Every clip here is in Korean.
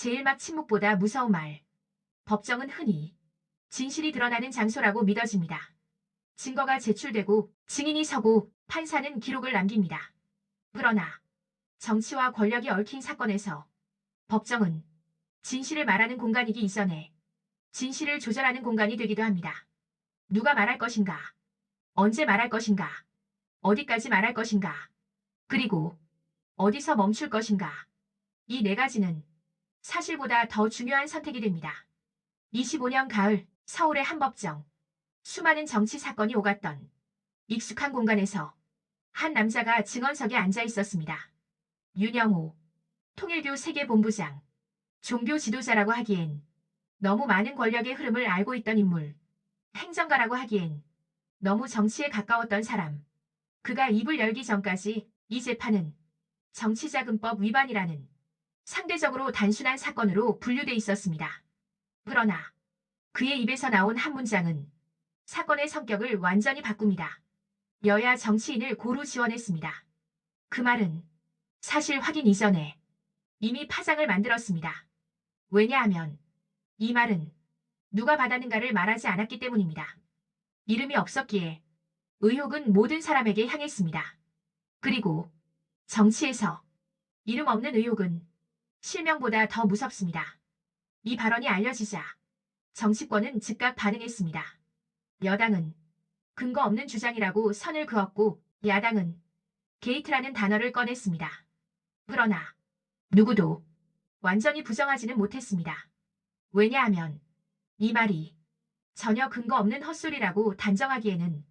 제일막 침묵보다 무서운 말. 법정은 흔히 진실이 드러나는 장소라고 믿어집니다. 증거가 제출되고 증인이 서고 판사는 기록을 남깁니다. 그러나 정치와 권력이 얽힌 사건에서 법정은 진실을 말하는 공간이기 이전에 진실을 조절하는 공간이 되기도 합니다. 누가 말할 것인가? 언제 말할 것인가? 어디까지 말할 것인가? 그리고 어디서 멈출 것인가? 이 네 가지는 사실보다 더 중요한 선택이 됩니다. 25년 가을 서울의 한 법정. 수많은 정치 사건이 오갔던 익숙한 공간에서 한 남자가 증언석에 앉아 있었습니다. 윤영호, 통일교 세계본부장, 종교 지도자라고 하기엔 너무 많은 권력의 흐름을 알고 있던 인물, 행정가라고 하기엔 너무 정치에 가까웠던 사람. 그가 입을 열기 전까지 이 재판은 정치자금법 위반이라는 상대적으로 단순한 사건으로 분류돼 있었습니다. 그러나 그의 입에서 나온 한 문장은 사건의 성격을 완전히 바꿉니다. 여야 정치인을 고루 지원했습니다. 그 말은 사실 확인 이전에 이미 파장을 만들었습니다. 왜냐하면 이 말은 누가 받았는가를 말하지 않았기 때문입니다. 이름이 없었기에 의혹은 모든 사람에게 향했습니다. 그리고 정치에서 이름 없는 의혹은 실명보다 더 무섭습니다. 이 발언이 알려지자 정치권은 즉각 반응했습니다. 여당은 근거 없는 주장이라고 선을 그었고 야당은 게이트라는 단어를 꺼냈습니다. 그러나 누구도 완전히 부정하지는 못했습니다. 왜냐하면 이 말이 전혀 근거 없는 헛소리라고 단정하기에는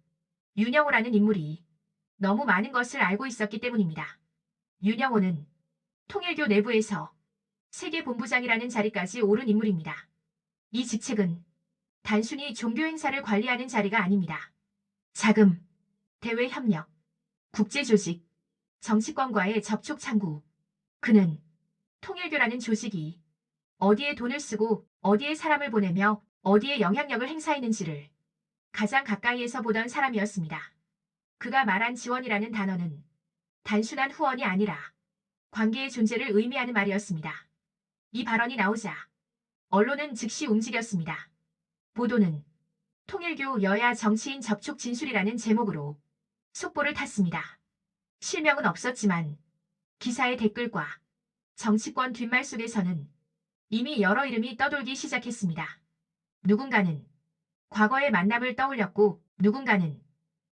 윤영호라는 인물이 너무 많은 것을 알고 있었기 때문입니다. 윤영호는 통일교 내부에서 세계본부장이라는 자리까지 오른 인물입니다. 이 직책은 단순히 종교 행사를 관리하는 자리가 아닙니다. 자금, 대외 협력, 국제조직, 정치권과의 접촉 창구. 그는 통일교라는 조직이 어디에 돈을 쓰고 어디에 사람을 보내며 어디에 영향력을 행사했는지를 가장 가까이에서 보던 사람이었습니다. 그가 말한 지원이라는 단어는 단순한 후원이 아니라 관계의 존재를 의미하는 말이었습니다. 이 발언이 나오자 언론은 즉시 움직였습니다. 보도는 통일교 여야 정치인 접촉 진술이라는 제목으로 속보를 탔습니다. 실명은 없었지만 기사의 댓글과 정치권 뒷말 속에서는 이미 여러 이름이 떠돌기 시작했습니다. 누군가는 과거의 만남을 떠올렸고 누군가는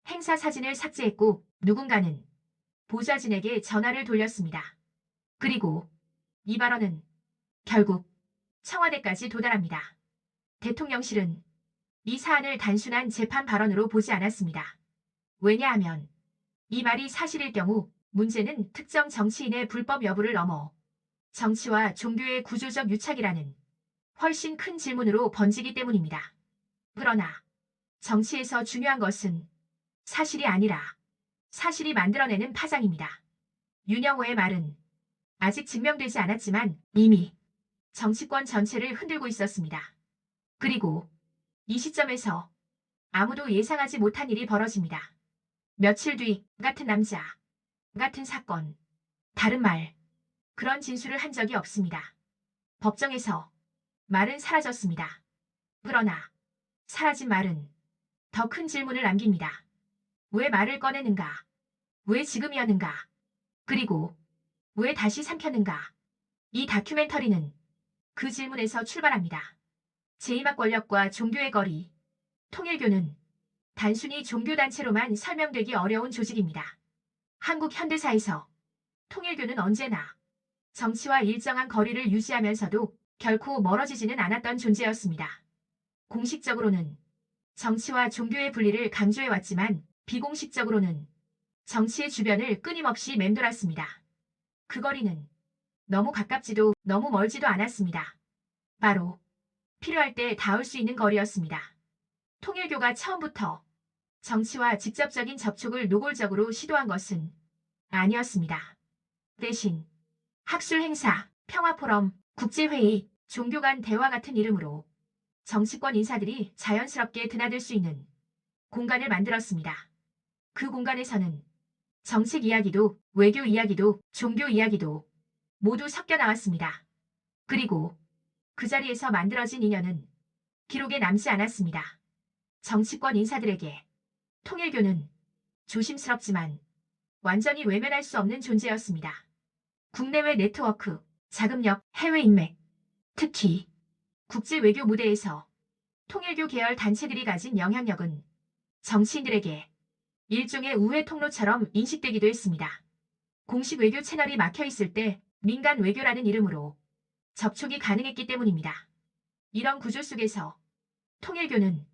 행사 사진을 삭제했고 누군가는 보좌진에게 전화를 돌렸습니다. 그리고 이 발언은 결국 청와대까지 도달합니다. 대통령실은 이 사안을 단순한 재판 발언으로 보지 않았습니다. 왜냐하면 이 말이 사실일 경우 문제는 특정 정치인의 불법 여부를 넘어 정치와 종교의 구조적 유착이라는 훨씬 큰 질문으로 번지기 때문입니다. 그러나 정치에서 중요한 것은 사실이 아니라 사실이 만들어내는 파장입니다. 윤영호의 말은 아직 증명되지 않았지만 이미 정치권 전체를 흔들고 있었습니다. 그리고 이 시점에서 아무도 예상하지 못한 일이 벌어집니다. 며칠 뒤 같은 남자, 같은 사건, 다른 말, 그런 진술을 한 적이 없습니다. 법정에서 말은 사라졌습니다. 그러나 사라진 말은 더 큰 질문을 남깁니다. 왜 말을 꺼내는가? 왜 지금이었는가? 그리고 왜 다시 삼켰는가? 이 다큐멘터리는 그 질문에서 출발합니다. 제2막 권력과 종교의 거리. 통일교는 단순히 종교단체로만 설명되기 어려운 조직입니다. 한국 현대사에서 통일교는 언제나 정치와 일정한 거리를 유지하면서도 결코 멀어지지는 않았던 존재였습니다. 공식적으로는 정치와 종교의 분리를 강조해왔지만 비공식적으로는 정치의 주변을 끊임없이 맴돌았습니다. 그 거리는 너무 가깝지도 너무 멀지도 않았습니다. 바로 필요할 때 닿을 수 있는 거리였습니다. 통일교가 처음부터 정치와 직접적인 접촉을 노골적으로 시도한 것은 아니었습니다. 대신 학술 행사, 평화포럼, 국제회의, 종교 간 대화 같은 이름으로 정치권 인사들이 자연스럽게 드나들 수 있는 공간을 만들었습니다. 그 공간에서는 정책 이야기도 외교 이야기도 종교 이야기도 모두 섞여 나왔습니다. 그리고 그 자리에서 만들어진 인연은 기록에 남지 않았습니다. 정치권 인사들에게 통일교는 조심스럽지만 완전히 외면할 수 없는 존재였습니다. 국내외 네트워크, 자금력, 해외 인맥, 특히 국제 외교 무대에서 통일교 계열 단체들이 가진 영향력은 정치인들에게 일종의 우회 통로처럼 인식되기도 했습니다. 공식 외교 채널이 막혀 있을 때 민간 외교라는 이름으로 접촉이 가능했기 때문입니다. 이런 구조 속에서 통일교는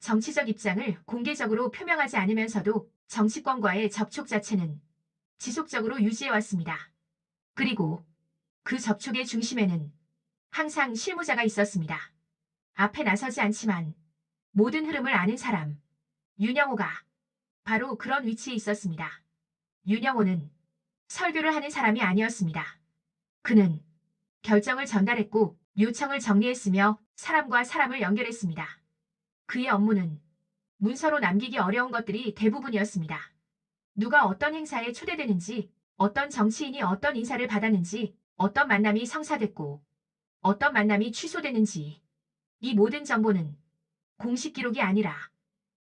정치적 입장을 공개적으로 표명하지 않으면서도 정치권과의 접촉 자체는 지속적으로 유지해왔습니다. 그리고 그 접촉의 중심에는 항상 실무자가 있었습니다. 앞에 나서지 않지만 모든 흐름을 아는 사람, 윤영호가 바로 그런 위치에 있었습니다. 윤영호는 설교를 하는 사람이 아니었습니다. 그는 결정을 전달했고 요청을 정리했으며 사람과 사람을 연결했습니다. 그의 업무는 문서로 남기기 어려운 것들이 대부분이었습니다. 누가 어떤 행사에 초대되는지, 어떤 정치인이 어떤 인사를 받았는지, 어떤 만남이 성사됐고, 어떤 만남이 취소되는지, 이 모든 정보는 공식 기록이 아니라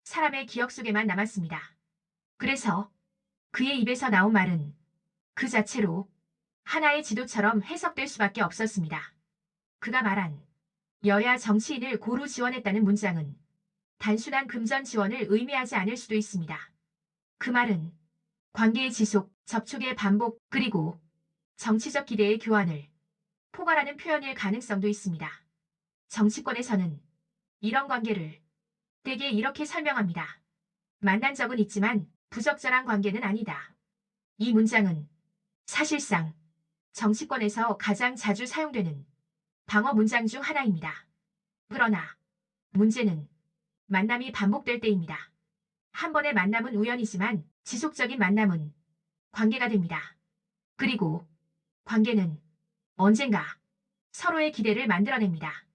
사람의 기억 속에만 남았습니다. 그래서 그의 입에서 나온 말은 그 자체로 하나의 지도처럼 해석될 수밖에 없었습니다. 그가 말한 여야 정치인을 고루 지원했다는 문장은 단순한 금전 지원을 의미하지 않을 수도 있습니다. 그 말은 관계의 지속, 접촉의 반복, 그리고 정치적 기대의 교환을 포괄하는 표현일 가능성도 있습니다. 정치권에서는 이런 관계를 대개 이렇게 설명합니다. 만난 적은 있지만 부적절한 관계는 아니다. 이 문장은 사실상 정치권에서 가장 자주 사용되는 방어 문장 중 하나입니다. 그러나 문제는 만남이 반복될 때입니다. 한 번의 만남은 우연이지만 지속적인 만남은 관계가 됩니다. 그리고 관계는 언젠가 서로의 기대를 만들어냅니다.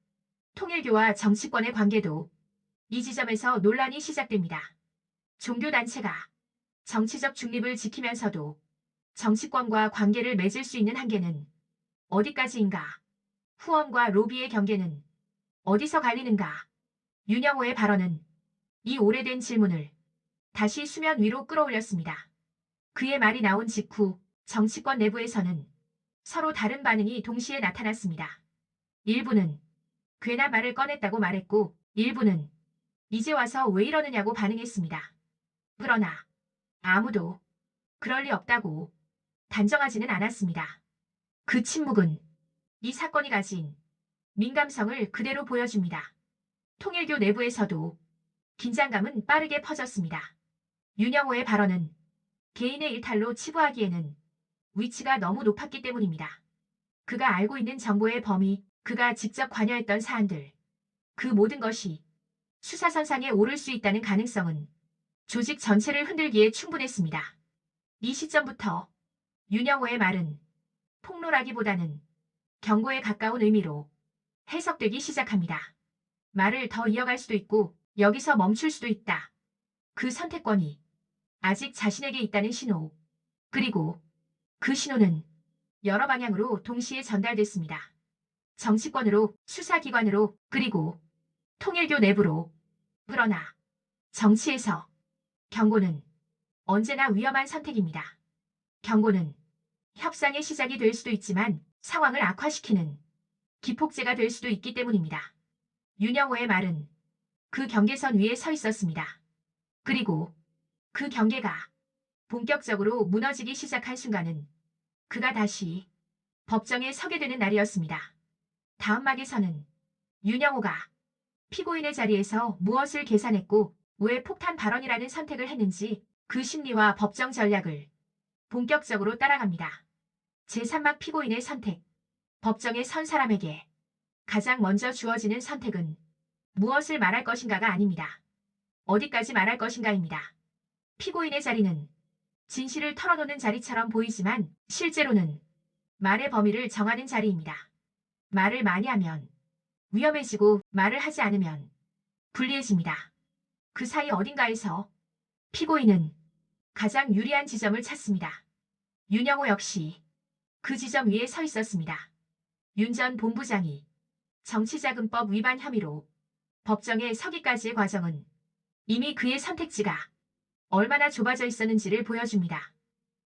통일교와 정치권의 관계도 이 지점에서 논란이 시작됩니다. 종교단체가 정치적 중립을 지키면서도 정치권과 관계를 맺을 수 있는 한계는 어디까지인가? 후원과 로비의 경계는 어디서 갈리는가? 윤영호의 발언은 이 오래된 질문을 다시 수면 위로 끌어올렸습니다. 그의 말이 나온 직후 정치권 내부에서는 서로 다른 반응이 동시에 나타났습니다. 일부는 괜한 말을 꺼냈다고 말했고 일부는 이제 와서 왜 이러느냐고 반응했습니다. 그러나 아무도 그럴 리 없다고 단정하지는 않았습니다. 그 침묵은 이 사건이 가진 민감성을 그대로 보여줍니다. 통일교 내부에서도 긴장감은 빠르게 퍼졌습니다. 윤영호의 발언은 개인의 일탈로 치부하기에는 위치가 너무 높았기 때문입니다. 그가 알고 있는 정보의 범위, 그가 직접 관여했던 사안들, 그 모든 것이 수사선상에 오를 수 있다는 가능성은 조직 전체를 흔들기에 충분했습니다. 이 시점부터 윤영호의 말은 폭로라기보다는 경고에 가까운 의미로 해석되기 시작합니다. 말을 더 이어갈 수도 있고 여기서 멈출 수도 있다. 그 선택권이 아직 자신에게 있다는 신호. 그리고 그 신호는 여러 방향으로 동시에 전달됐습니다. 정치권으로, 수사기관으로, 그리고 통일교 내부로. 그러나 정치에서 경고는 언제나 위험한 선택입니다. 경고는 협상의 시작이 될 수도 있지만 상황을 악화시키는 기폭제가 될 수도 있기 때문입니다. 윤영호의 말은 그 경계선 위에 서 있었습니다. 그리고 그 경계가 본격적으로 무너지기 시작한 순간은 그가 다시 법정에 서게 되는 날이었습니다. 다음 막에서는 윤영호가 피고인의 자리에서 무엇을 계산했고 왜 폭탄 발언이라는 선택을 했는지 그 심리와 법정 전략을 본격적으로 따라갑니다. 제3막 피고인의 선택. 법정에 선 사람에게 가장 먼저 주어지는 선택은 무엇을 말할 것인가가 아닙니다. 어디까지 말할 것인가입니다. 피고인의 자리는 진실을 털어놓는 자리처럼 보이지만 실제로는 말의 범위를 정하는 자리입니다. 말을 많이 하면 위험해지고 말을 하지 않으면 불리해집니다. 그 사이 어딘가에서 피고인은 가장 유리한 지점을 찾습니다. 윤영호 역시 그 지점 위에 서 있었습니다. 윤 전 본부장이 정치자금법 위반 혐의로 법정에 서기까지의 과정은 이미 그의 선택지가 얼마나 좁아져 있었는지를 보여줍니다.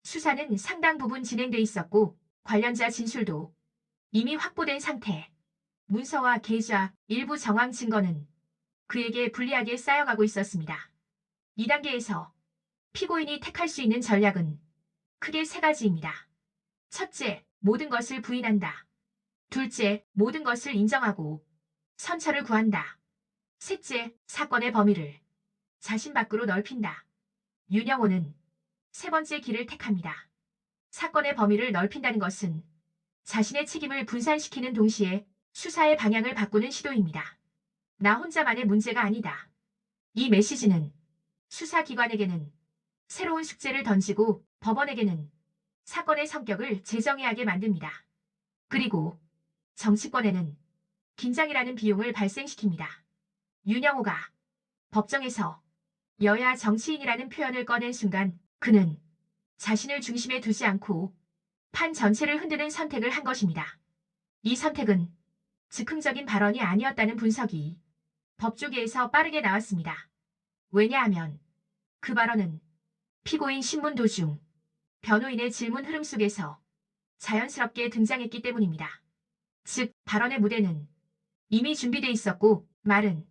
수사는 상당 부분 진행돼 있었고 관련자 진술도 이미 확보된 상태. 문서와 계좌, 일부 정황 증거는 그에게 불리하게 쌓여가고 있었습니다. 이 단계에서 피고인이 택할 수 있는 전략은 크게 세 가지입니다. 첫째, 모든 것을 부인한다. 둘째, 모든 것을 인정하고 선처를 구한다. 셋째, 사건의 범위를 자신 밖으로 넓힌다. 윤영호는 세 번째 길을 택합니다. 사건의 범위를 넓힌다는 것은 자신의 책임을 분산시키는 동시에 수사의 방향을 바꾸는 시도입니다. 나 혼자만의 문제가 아니다. 이 메시지는 수사기관에게는 새로운 숙제를 던지고 법원에게는 사건의 성격을 재정의하게 만듭니다. 그리고 정치권에는 긴장이라는 비용을 발생시킵니다. 윤영호가 법정에서 여야 정치인이라는 표현을 꺼낸 순간 그는 자신을 중심에 두지 않고 판 전체를 흔드는 선택을 한 것입니다. 이 선택은 즉흥적인 발언이 아니었다는 분석이 법조계에서 빠르게 나왔습니다. 왜냐하면 그 발언은 피고인 신문 도중 변호인의 질문 흐름 속에서 자연스럽게 등장했기 때문입니다. 즉, 발언의 무대는 이미 준비돼 있었고 말은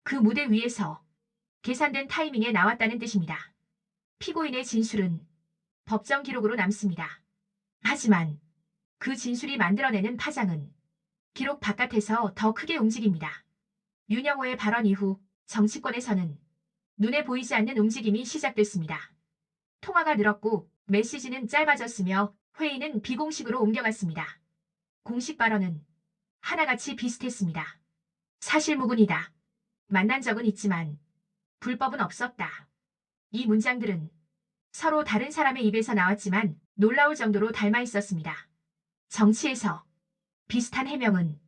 그 무대 위에서 계산된 타이밍에 나왔다는 뜻입니다. 피고인의 진술은 법정 기록으로 남습니다. 하지만 그 진술이 만들어내는 파장은 기록 바깥에서 더 크게 움직입니다. 윤영호의 발언 이후 정치권에서는 눈에 보이지 않는 움직임이 시작됐습니다. 통화가 늘었고 메시지는 짧아졌으며 회의는 비공식으로 옮겨갔습니다. 공식 발언은 하나같이 비슷했습니다. 사실무근이다. 만난 적은 있지만 불법은 없었다. 이 문장들은 서로 다른 사람의 입에서 나왔지만 놀라울 정도로 닮아 있었습니다. 정치에서 비슷한 해명은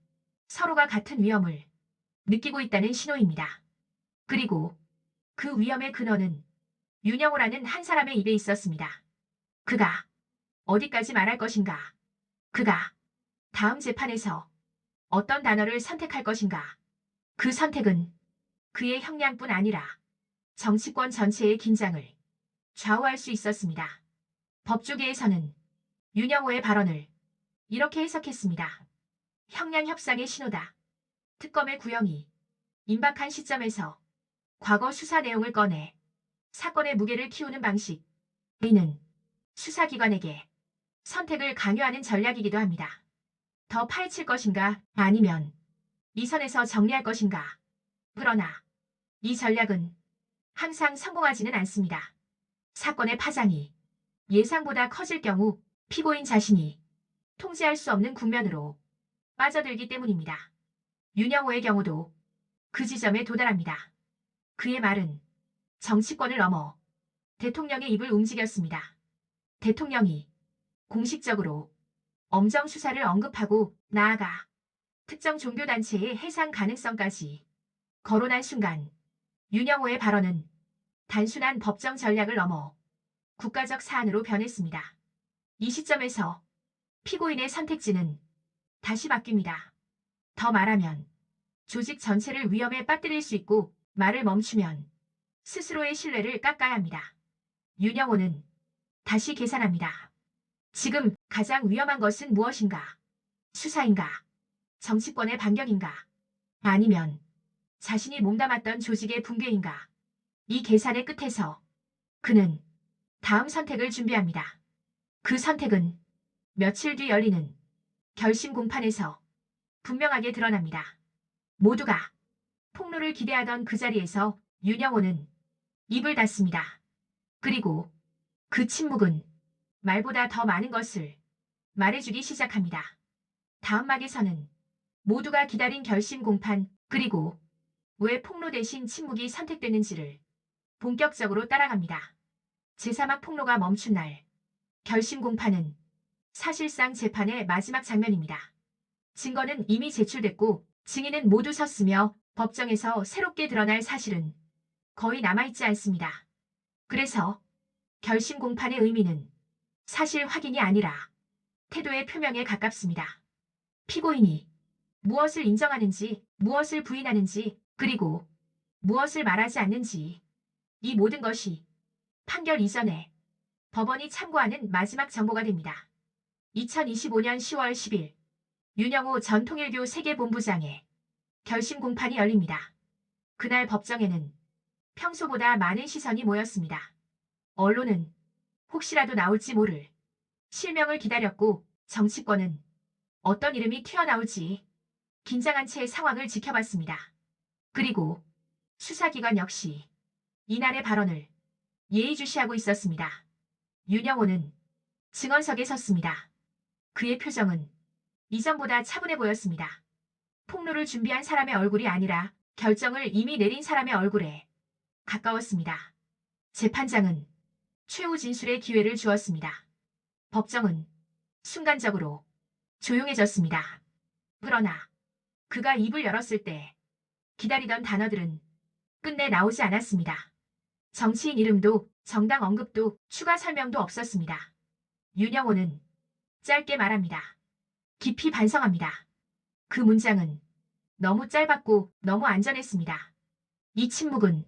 서로가 같은 위험을 느끼고 있다는 신호입니다. 그리고 그 위험의 근원은 윤영호라는 한 사람의 입에 있었습니다. 그가 어디까지 말할 것인가? 그가 다음 재판에서 어떤 단어를 선택할 것인가? 그 선택은 그의 형량뿐 아니라 정치권 전체의 긴장을 좌우할 수 있었습니다. 법조계에서는 윤영호의 발언을 이렇게 해석했습니다. 형량 협상의 신호다. 특검의 구형이 임박한 시점에서 과거 수사 내용을 꺼내 사건의 무게를 키우는 방식. 이는 수사기관에게 선택을 강요하는 전략이기도 합니다. 더 파헤칠 것인가 아니면 이 선에서 정리할 것인가. 그러나 이 전략은 항상 성공하지는 않습니다. 사건의 파장이 예상보다 커질 경우 피고인 자신이 통제할 수 없는 국면으로 빠져들기 때문입니다. 윤영호의 경우도 그 지점에 도달합니다. 그의 말은 정치권을 넘어 대통령의 입을 움직였습니다. 대통령이 공식적으로 엄정 수사를 언급하고 나아가 특정 종교단체의 해상 가능성까지 거론한 순간 윤영호의 발언은 단순한 법정 전략을 넘어 국가적 사안으로 변했습니다. 이 시점에서 피고인의 선택지는 다시 바뀝니다. 더 말하면 조직 전체를 위험에 빠뜨릴 수 있고 말을 멈추면 스스로의 신뢰를 깎아야 합니다. 윤영호는 다시 계산합니다. 지금 가장 위험한 것은 무엇인가? 수사인가? 정치권의 반격인가? 아니면 자신이 몸담았던 조직의 붕괴인가? 이 계산의 끝에서 그는 다음 선택을 준비합니다. 그 선택은 며칠 뒤 열리는 결심 공판에서 분명하게 드러납니다. 모두가 폭로를 기대하던 그 자리에서 윤영호는 입을 닫습니다. 그리고 그 침묵은 말보다 더 많은 것을 말해주기 시작합니다. 다음 막에서는 모두가 기다린 결심 공판 그리고 왜 폭로 대신 침묵이 선택됐는지를 본격적으로 따라갑니다. 제3막 폭로가 멈춘 날 결심 공판은 사실상 재판의 마지막 장면입니다. 증거는 이미 제출됐고 증인은 모두 섰으며 법정에서 새롭게 드러날 사실은 거의 남아있지 않습니다. 그래서 결심 공판의 의미는 사실 확인이 아니라 태도의 표명에 가깝습니다. 피고인이 무엇을 인정하는지, 무엇을 부인하는지, 그리고 무엇을 말하지 않는지, 이 모든 것이 판결 이전에 법원이 참고하는 마지막 정보가 됩니다. 2025년 10월 10일 윤영호 전 통일교 세계본부장의 결심 공판이 열립니다. 그날 법정에는 평소보다 많은 시선이 모였습니다. 언론은 혹시라도 나올지 모를 실명을 기다렸고 정치권은 어떤 이름이 튀어나올지 긴장한 채 상황을 지켜봤습니다. 그리고 수사기관 역시 이날의 발언을 예의주시하고 있었습니다. 윤영호는 증언석에 섰습니다. 그의 표정은 이전보다 차분해 보였습니다. 폭로를 준비한 사람의 얼굴이 아니라 결정을 이미 내린 사람의 얼굴에 가까웠습니다. 재판장은 최후 진술의 기회를 주었습니다. 법정은 순간적으로 조용해졌습니다. 그러나 그가 입을 열었을 때 기다리던 단어들은 끝내 나오지 않았습니다. 정치인 이름도 정당 언급도 추가 설명도 없었습니다. 윤영호는 짧게 말합니다. 깊이 반성합니다. 그 문장은 너무 짧았고 너무 안전했습니다. 이 침묵은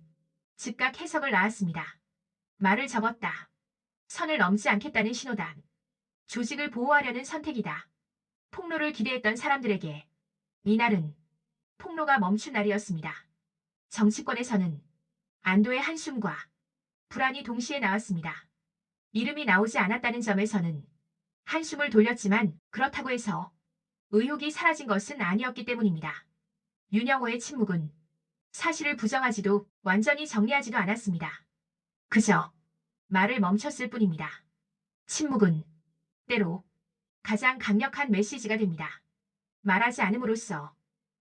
즉각 해석을 낳았습니다. 말을 접었다. 선을 넘지 않겠다는 신호다. 조직을 보호하려는 선택이다. 폭로를 기대했던 사람들에게 이날은 폭로가 멈춘 날이었습니다. 정치권에서는 안도의 한숨과 불안이 동시에 나왔습니다. 이름이 나오지 않았다는 점에서는 한숨을 돌렸지만 그렇다고 해서 의혹이 사라진 것은 아니었기 때문입니다. 윤영호의 침묵은 사실을 부정하지도 완전히 정리하지도 않았습니다. 그저 말을 멈췄을 뿐입니다. 침묵은 때로 가장 강력한 메시지가 됩니다. 말하지 않음으로써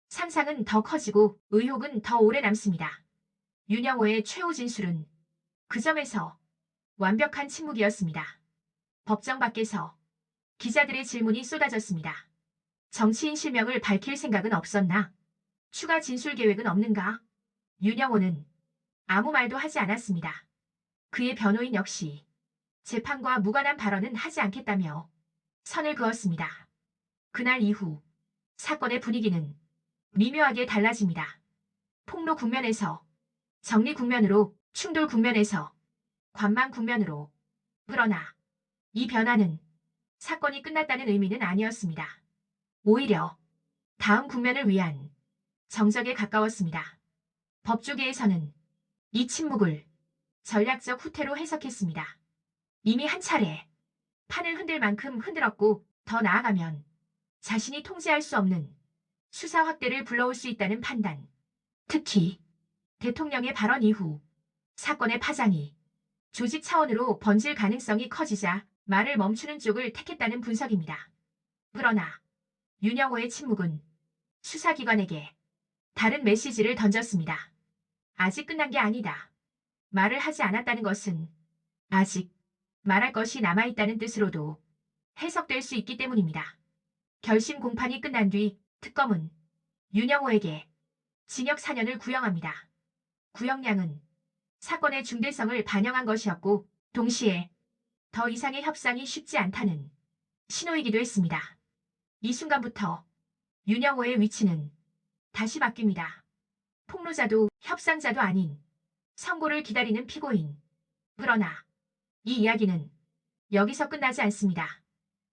상상은 더 커지고 의혹은 더 오래 남습니다. 윤영호의 최후 진술은 그 점에서 완벽한 침묵이었습니다. 법정 밖에서 기자들의 질문이 쏟아졌습니다. 정치인 실명을 밝힐 생각은 없었나? 추가 진술 계획은 없는가? 윤영호는 아무 말도 하지 않았습니다. 그의 변호인 역시 재판과 무관한 발언은 하지 않겠다며 선을 그었습니다. 그날 이후 사건의 분위기는 미묘하게 달라집니다. 폭로 국면에서 정리 국면으로, 충돌 국면에서 관망 국면으로. 그러나 이 변화는 사건이 끝났다는 의미는 아니었습니다. 오히려 다음 국면을 위한 정적에 가까웠습니다. 법조계에서는 이 침묵을 전략적 후퇴로 해석했습니다. 이미 한 차례 판을 흔들 만큼 흔들었고 더 나아가면 자신이 통제할 수 없는 수사 확대를 불러올 수 있다는 판단. 특히 대통령의 발언 이후 사건의 파장이 조직 차원으로 번질 가능성이 커지자 말을 멈추는 쪽을 택했다는 분석입니다. 그러나 윤영호의 침묵은 수사기관에게 다른 메시지를 던졌습니다. 아직 끝난 게 아니다. 말을 하지 않았다는 것은 아직 말할 것이 남아있다는 뜻으로도 해석될 수 있기 때문입니다. 결심 공판이 끝난 뒤 특검은 윤영호에게 징역 4년을 구형합니다. 구형량은 사건의 중대성을 반영한 것이었고 동시에 더 이상의 협상이 쉽지 않다는 신호이기도 했습니다. 이 순간부터 윤영호의 위치는 다시 바뀝니다. 폭로자도 협상자도 아닌 선고를 기다리는 피고인. 그러나 이 이야기는 여기서 끝나지 않습니다.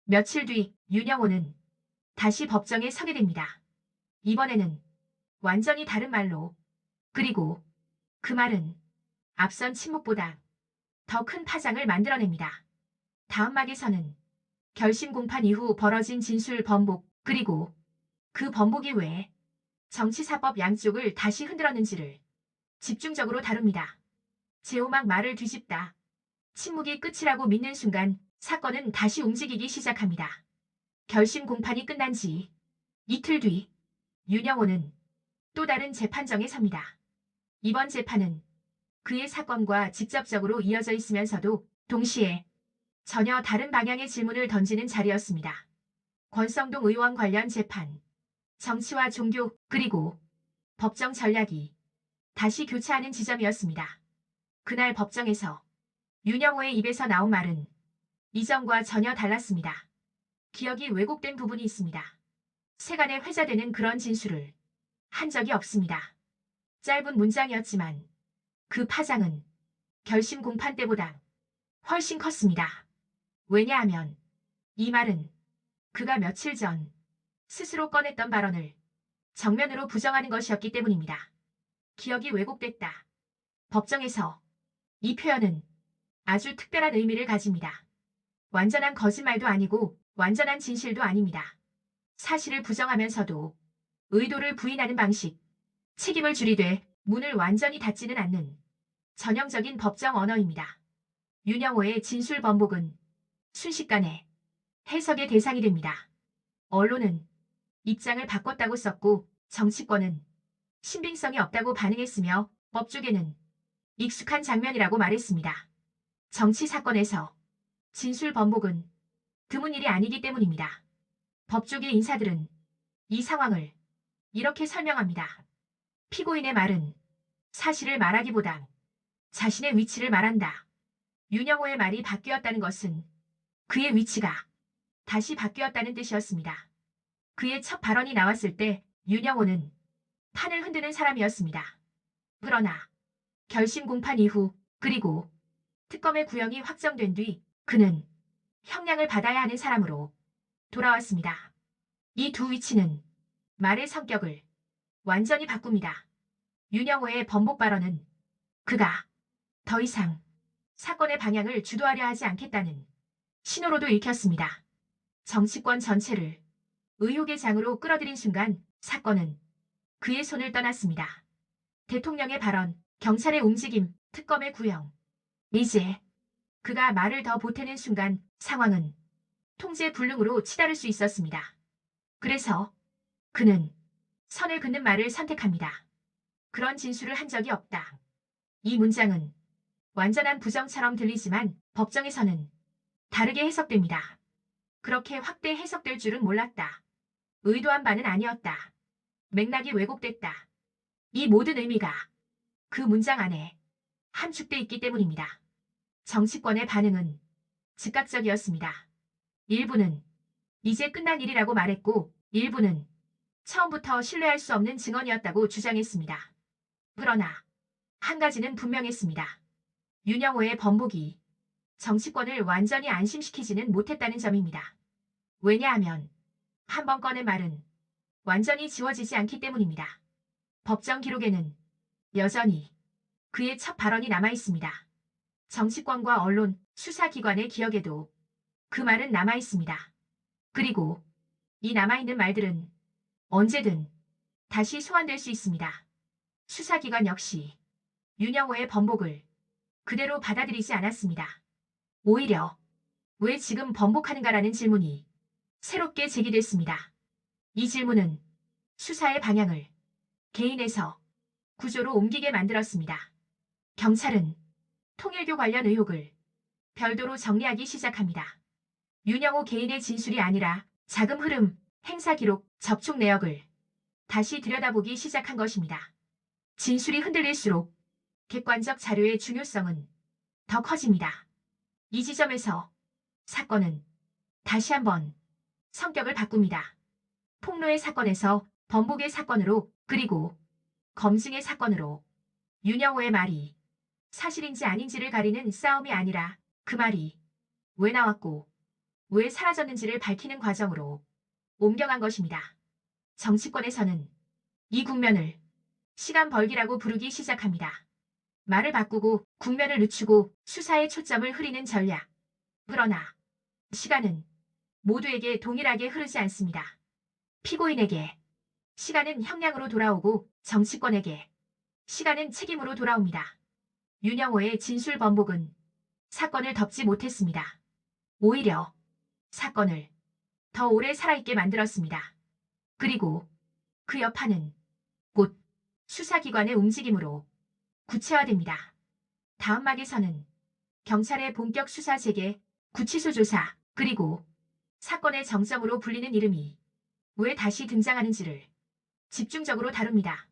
며칠 뒤 윤영호는 다시 법정에 서게 됩니다. 이번에는 완전히 다른 말로. 그리고 그 말은 앞선 침묵보다 더 큰 파장을 만들어냅니다. 다음 막에서는 결심 공판 이후 벌어진 진술 번복, 그리고 그 번복이 왜 정치사법 양쪽을 다시 흔들었는지를 집중적으로 다룹니다. 제오막 말을 뒤집다. 침묵이 끝이라고 믿는 순간 사건은 다시 움직이기 시작합니다. 결심 공판이 끝난 지 이틀 뒤 윤영호는 또 다른 재판정에 섭니다. 이번 재판은 그의 사건과 직접적으로 이어져 있으면서도 동시에 전혀 다른 방향의 질문을 던지는 자리였습니다. 권성동 의원 관련 재판, 정치와 종교, 그리고 법정 전략이 다시 교차하는 지점이었습니다. 그날 법정에서 윤영호의 입에서 나온 말은 이전과 전혀 달랐습니다. 기억이 왜곡된 부분이 있습니다. 세간에 회자되는 그런 진술을 한 적이 없습니다. 짧은 문장이었지만 그 파장은 결심 공판 때보다 훨씬 컸습니다. 왜냐하면 이 말은 그가 며칠 전 스스로 꺼냈던 발언을 정면으로 부정하는 것이었기 때문입니다. 기억이 왜곡됐다. 법정에서 이 표현은 아주 특별한 의미를 가집니다. 완전한 거짓말도 아니고 완전한 진실도 아닙니다. 사실을 부정하면서도 의도를 부인하는 방식, 책임을 줄이되 문을 완전히 닫지는 않는 전형적인 법정 언어입니다. 윤영호의 진술 번복은 순식간에 해석의 대상이 됩니다. 언론은 입장을 바꿨다고 썼고 정치권은 신빙성이 없다고 반응했으며 법조계는 익숙한 장면이라고 말했습니다. 정치 사건에서 진술 번복은 드문 일이 아니기 때문입니다. 법조계 인사들은 이 상황을 이렇게 설명합니다. 피고인의 말은 사실을 말하기보단 자신의 위치를 말한다. 윤영호의 말이 바뀌었다는 것은 그의 위치가 다시 바뀌었다는 뜻이었습니다. 그의 첫 발언이 나왔을 때 윤영호는 판을 흔드는 사람이었습니다. 그러나 결심 공판 이후 그리고 특검의 구형이 확정된 뒤 그는 형량을 받아야 하는 사람으로 돌아왔습니다. 이 두 위치는 말의 성격을 완전히 바꿉니다. 윤영호의 번복 발언은 그가 더 이상 사건의 방향을 주도하려 하지 않겠다는 신호로도 읽혔습니다. 정치권 전체를 의혹의 장으로 끌어들인 순간 사건은 그의 손을 떠났습니다. 대통령의 발언, 경찰의 움직임, 특검의 구형. 이제 그가 말을 더 보태는 순간 상황은 통제 불능으로 치달을 수 있었습니다. 그래서 그는 선을 긋는 말을 선택합니다. 그런 진술을 한 적이 없다. 이 문장은 완전한 부정처럼 들리지만 법정에서는 다르게 해석됩니다. 그렇게 확대 해석될 줄은 몰랐다. 의도한 바는 아니었다. 맥락이 왜곡됐다. 이 모든 의미가 그 문장 안에 함축돼 있기 때문입니다. 정치권의 반응은 즉각적이었습니다. 일부는 이제 끝난 일이라고 말했고 일부는 처음부터 신뢰할 수 없는 증언이었다고 주장했습니다. 그러나 한 가지는 분명했습니다. 윤영호의 번복이 정치권을 완전히 안심시키지는 못했다는 점입니다. 왜냐하면 한 번 꺼낸 말은 완전히 지워지지 않기 때문입니다. 법정 기록에는 여전히 그의 첫 발언이 남아 있습니다. 정치권과 언론, 수사기관의 기억에도 그 말은 남아 있습니다. 그리고 이 남아있는 말들은 언제든 다시 소환될 수 있습니다. 수사기관 역시 윤영호의 번복을 그대로 받아들이지 않았습니다. 오히려 왜 지금 번복하는가라는 질문이 새롭게 제기됐습니다. 이 질문은 수사의 방향을 개인에서 구조로 옮기게 만들었습니다. 경찰은 통일교 관련 의혹을 별도로 정리하기 시작합니다. 윤영호 개인의 진술이 아니라 자금 흐름, 행사 기록, 접촉 내역을 다시 들여다보기 시작한 것입니다. 진술이 흔들릴수록 객관적 자료의 중요성은 더 커집니다. 이 지점에서 사건은 다시 한번 성격을 바꿉니다. 폭로의 사건에서 번복의 사건으로 그리고 검증의 사건으로 윤영호의 말이 사실인지 아닌지를 가리는 싸움이 아니라 그 말이 왜 나왔고 왜 사라졌는지를 밝히는 과정으로 옮겨간 것입니다. 정치권에서는 이 국면을 시간 벌기라고 부르기 시작합니다. 말을 바꾸고 국면을 늦추고 수사의 초점을 흐리는 전략. 그러나 시간은 모두에게 동일하게 흐르지 않습니다. 피고인에게 시간은 형량으로 돌아오고 정치권에게 시간은 책임으로 돌아옵니다. 윤영호의 진술 번복은 사건을 덮지 못했습니다. 오히려 사건을 더 오래 살아있게 만들었습니다. 그리고 그 여파는 곧 수사기관의 움직임으로 구체화됩니다. 다음 막에서는 경찰의 본격 수사 재개, 구치소 조사, 그리고 사건의 정점으로 불리는 이름이 왜 다시 등장하는지를 집중적으로 다룹니다.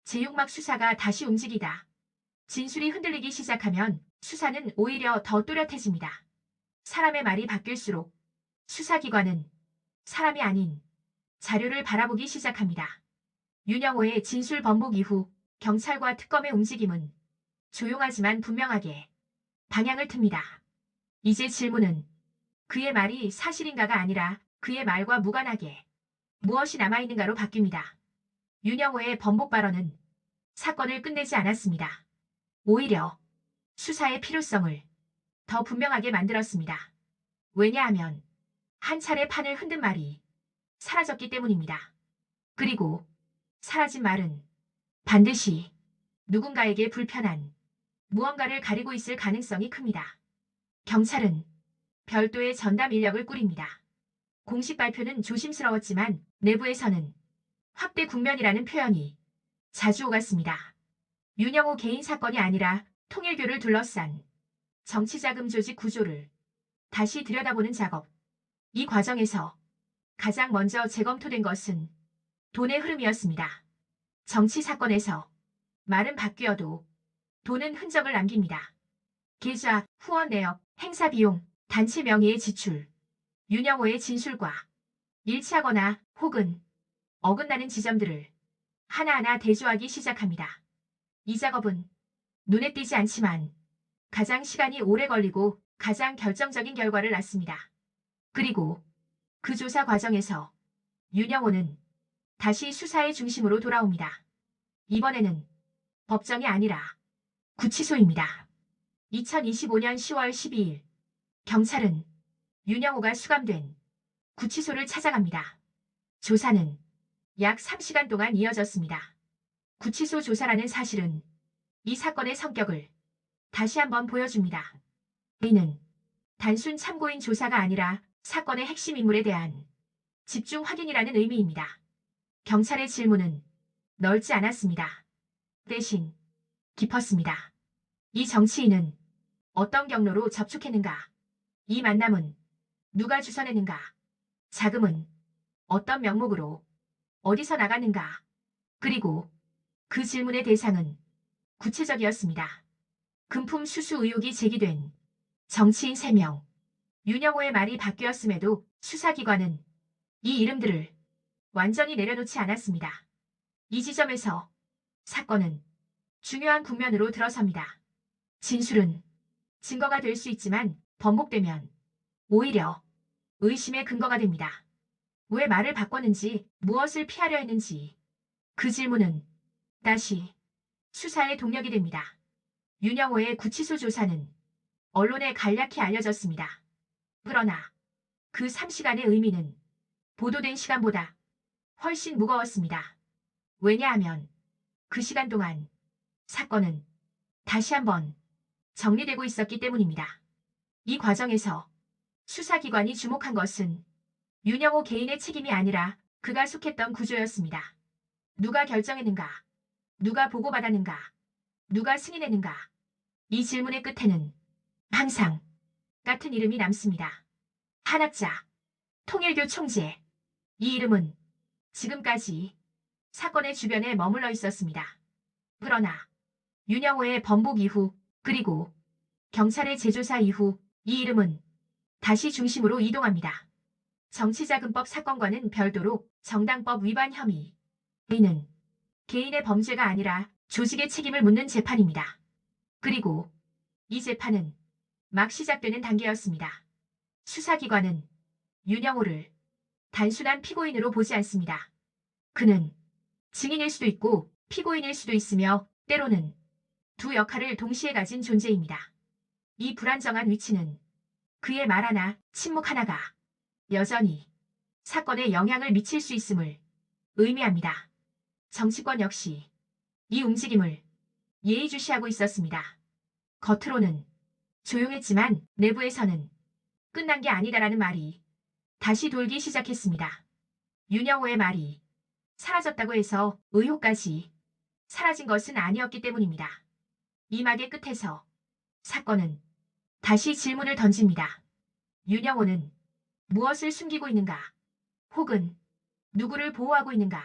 제6막 수사가 다시 움직이다. 진술이 흔들리기 시작하면 수사는 오히려 더 또렷해집니다. 사람의 말이 바뀔수록 수사기관은 사람이 아닌 자료를 바라보기 시작합니다. 윤영호의 진술 번복 이후 경찰과 특검의 움직임은 조용하지만 분명하게 방향을 틉니다. 이제 질문은 그의 말이 사실인가가 아니라 그의 말과 무관하게 무엇이 남아있는가로 바뀝니다. 윤영호의 번복 발언은 사건을 끝내지 않았습니다. 오히려 수사의 필요성을 더 분명하게 만들었습니다. 왜냐하면 한 차례 판을 흔든 말이 사라졌기 때문입니다. 그리고 사라진 말은 반드시 누군가에게 불편한 무언가를 가리고 있을 가능성이 큽니다. 경찰은 별도의 전담 인력을 꾸립니다. 공식 발표는 조심스러웠지만 내부에서는 확대 국면이라는 표현이 자주 오갔습니다. 윤영호 개인 사건이 아니라 통일교를 둘러싼 정치자금 조직 구조를 다시 들여다보는 작업. 이 과정에서 가장 먼저 재검토된 것은 돈의 흐름이었습니다. 정치 사건에서 말은 바뀌어도 돈은 흔적을 남깁니다. 계좌, 후원 내역, 행사 비용, 단체 명의의 지출, 윤영호의 진술과 일치하거나 혹은 어긋나는 지점들을 하나하나 대조하기 시작합니다. 이 작업은 눈에 띄지 않지만 가장 시간이 오래 걸리고 가장 결정적인 결과를 낳습니다. 그리고 그 조사 과정에서 윤영호는 다시 수사의 중심으로 돌아옵니다. 이번에는 법정이 아니라 구치소입니다. 2025년 10월 12일 경찰은 윤영호가 수감된 구치소를 찾아갑니다. 조사는 약 3시간 동안 이어졌습니다. 구치소 조사라는 사실은 이 사건의 성격을 다시 한번 보여줍니다. 이는 단순 참고인 조사가 아니라 사건의 핵심 인물에 대한 집중 확인이라는 의미입니다. 경찰의 질문은 넓지 않았습니다. 대신 깊었습니다. 이 정치인은 어떤 경로로 접촉했는가? 이 만남은 누가 주선했는가? 자금은 어떤 명목으로 어디서 나갔는가? 그리고 그 질문의 대상은 구체적이었습니다. 금품 수수 의혹이 제기된 정치인 3명. 윤영호의 말이 바뀌었음에도 수사기관은 이 이름들을 완전히 내려놓지 않았습니다. 이 지점에서 사건은 중요한 국면으로 들어섭니다. 진술은 증거가 될 수 있지만 번복되면 오히려 의심의 근거가 됩니다. 왜 말을 바꿨는지, 무엇을 피하려 했는지 그 질문은 다시 수사의 동력이 됩니다. 윤영호의 구치소 조사는 언론에 간략히 알려졌습니다. 그러나 그 3시간의 의미는 보도된 시간보다 훨씬 무거웠습니다. 왜냐하면 그 시간 동안 사건은 다시 한번 정리되고 있었기 때문입니다. 이 과정에서 수사기관이 주목한 것은 윤영호 개인의 책임이 아니라 그가 속했던 구조였습니다. 누가 결정했는가? 누가 보고받았는가? 누가 승인했는가? 이 질문의 끝에는 항상 같은 이름이 남습니다. 한학자, 통일교 총재. 이 이름은 지금까지 사건의 주변에 머물러 있었습니다. 그러나 윤영호의 번복 이후 그리고 경찰의 재조사 이후 이 이름은 다시 중심으로 이동합니다. 정치자금법 사건과는 별도로 정당법 위반 혐의. 이는 개인의 범죄가 아니라 조직의 책임을 묻는 재판입니다. 그리고 이 재판은 막 시작되는 단계였습니다. 수사기관은 윤영호를 단순한 피고인으로 보지 않습니다. 그는 증인일 수도 있고 피고인일 수도 있으며 때로는 두 역할을 동시에 가진 존재입니다. 이 불안정한 위치는 그의 말 하나, 침묵 하나가 여전히 사건에 영향을 미칠 수 있음을 의미합니다. 정치권 역시 이 움직임을 예의주시하고 있었습니다. 겉으로는 조용했지만 내부에서는 끝난 게 아니다라는 말이 다시 돌기 시작했습니다. 윤영호의 말이 사라졌다고 해서 의혹까지 사라진 것은 아니었기 때문입니다. 이 막의 끝에서 사건은 다시 질문을 던집니다. 윤영호는 무엇을 숨기고 있는가? 혹은 누구를 보호하고 있는가?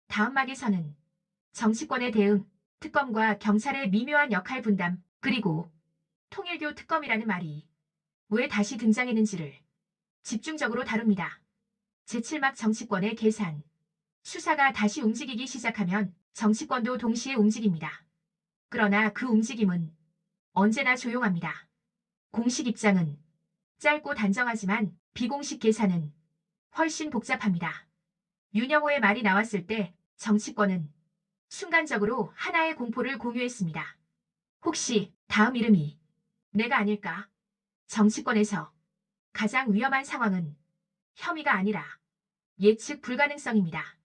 다음 막에서는 정치권의 대응, 특검과 경찰의 미묘한 역할 분담, 그리고 통일교 특검이라는 말이 왜 다시 등장했는지를 집중적으로 다룹니다. 제7막 정치권의 계산. 수사가 다시 움직이기 시작하면 정치권도 동시에 움직입니다. 그러나 그 움직임은 언제나 조용합니다. 공식 입장은 짧고 단정하지만 비공식 계산은 훨씬 복잡합니다. 윤영호의 말이 나왔을 때 정치권은 순간적으로 하나의 공포를 공유했습니다. 혹시 다음 이름이 내가 아닐까? 정치권에서 가장 위험한 상황은 혐의가 아니라 예측 불가능성입니다.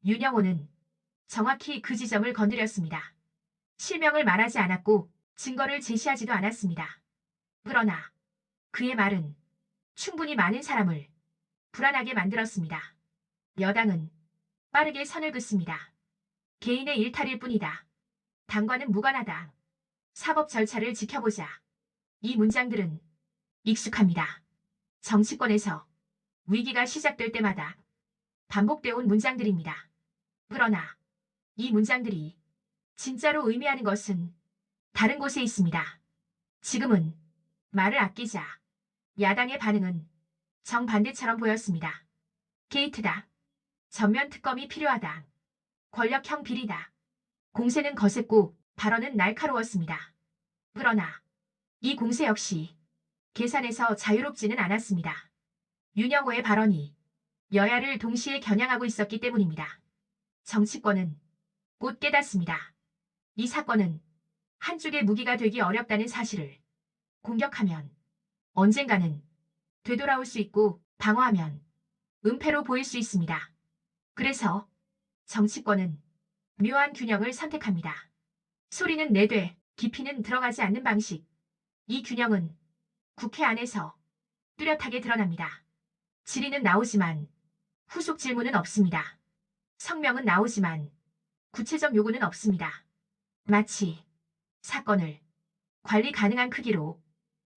윤영호는 정확히 그 지점을 건드렸습니다. 실명을 말하지 않았고 증거를 제시하지도 않았습니다. 그러나 그의 말은 충분히 많은 사람을 불안하게 만들었습니다. 여당은 빠르게 선을 긋습니다. 개인의 일탈일 뿐이다. 당과는 무관하다. 사법 절차를 지켜보자. 이 문장들은 익숙합니다. 정치권에서 위기가 시작될 때마다 반복되어 온 문장들입니다. 그러나 이 문장들이 진짜로 의미하는 것은 다른 곳에 있습니다. 지금은 말을 아끼자. 야당의 반응은 정반대처럼 보였습니다. 게이트다. 전면 특검이 필요하다. 권력형 비리다. 공세는 거셌고 발언은 날카로웠습니다. 그러나 이 공세 역시 계산에서 자유롭지는 않았습니다. 윤영호의 발언이 여야를 동시에 겨냥하고 있었기 때문입니다. 정치권은 곧 깨닫습니다. 이 사건은 한쪽의 무기가 되기 어렵다는 사실을 공격하면 언젠가는 되돌아올 수 있고 방어하면 은폐로 보일 수 있습니다. 그래서 정치권은 묘한 균형을 선택합니다. 소리는 내되 깊이는 들어가지 않는 방식. 이 균형은 국회 안에서 뚜렷하게 드러납니다. 질의는 나오지만 후속 질문은 없습니다. 성명은 나오지만 구체적 요구는 없습니다. 마치 사건을 관리 가능한 크기로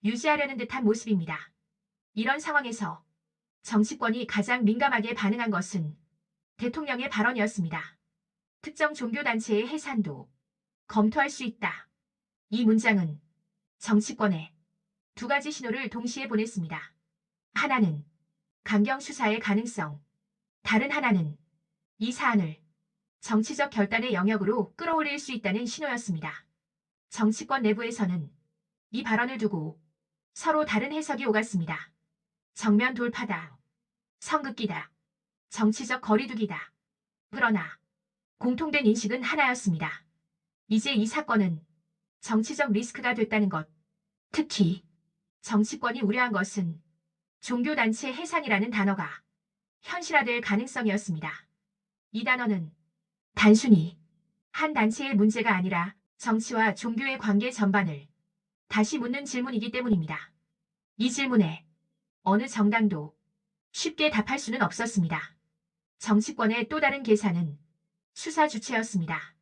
유지하려는 듯한 모습입니다. 이런 상황에서 정치권이 가장 민감하게 반응한 것은 대통령의 발언이었습니다. 특정 종교단체의 해산도 검토할 수 있다. 이 문장은 정치권에 두 가지 신호를 동시에 보냈습니다. 하나는 강경 수사의 가능성, 다른 하나는 이 사안을 정치적 결단의 영역으로 끌어올릴 수 있다는 신호였습니다. 정치권 내부에서는 이 발언을 두고 서로 다른 해석이 오갔습니다. 정면 돌파다. 선긋기다. 정치적 거리두기다. 그러나 공통된 인식은 하나였습니다. 이제 이 사건은 정치적 리스크가 됐다는 것. 특히 정치권이 우려한 것은 종교단체 해산이라는 단어가 현실화될 가능성이었습니다. 이 단어는 단순히 한 단체의 문제가 아니라 정치와 종교의 관계 전반을 다시 묻는 질문이기 때문입니다. 이 질문에 어느 정당도 쉽게 답할 수는 없었습니다. 정치권의 또 다른 계산은 수사 주체였습니다.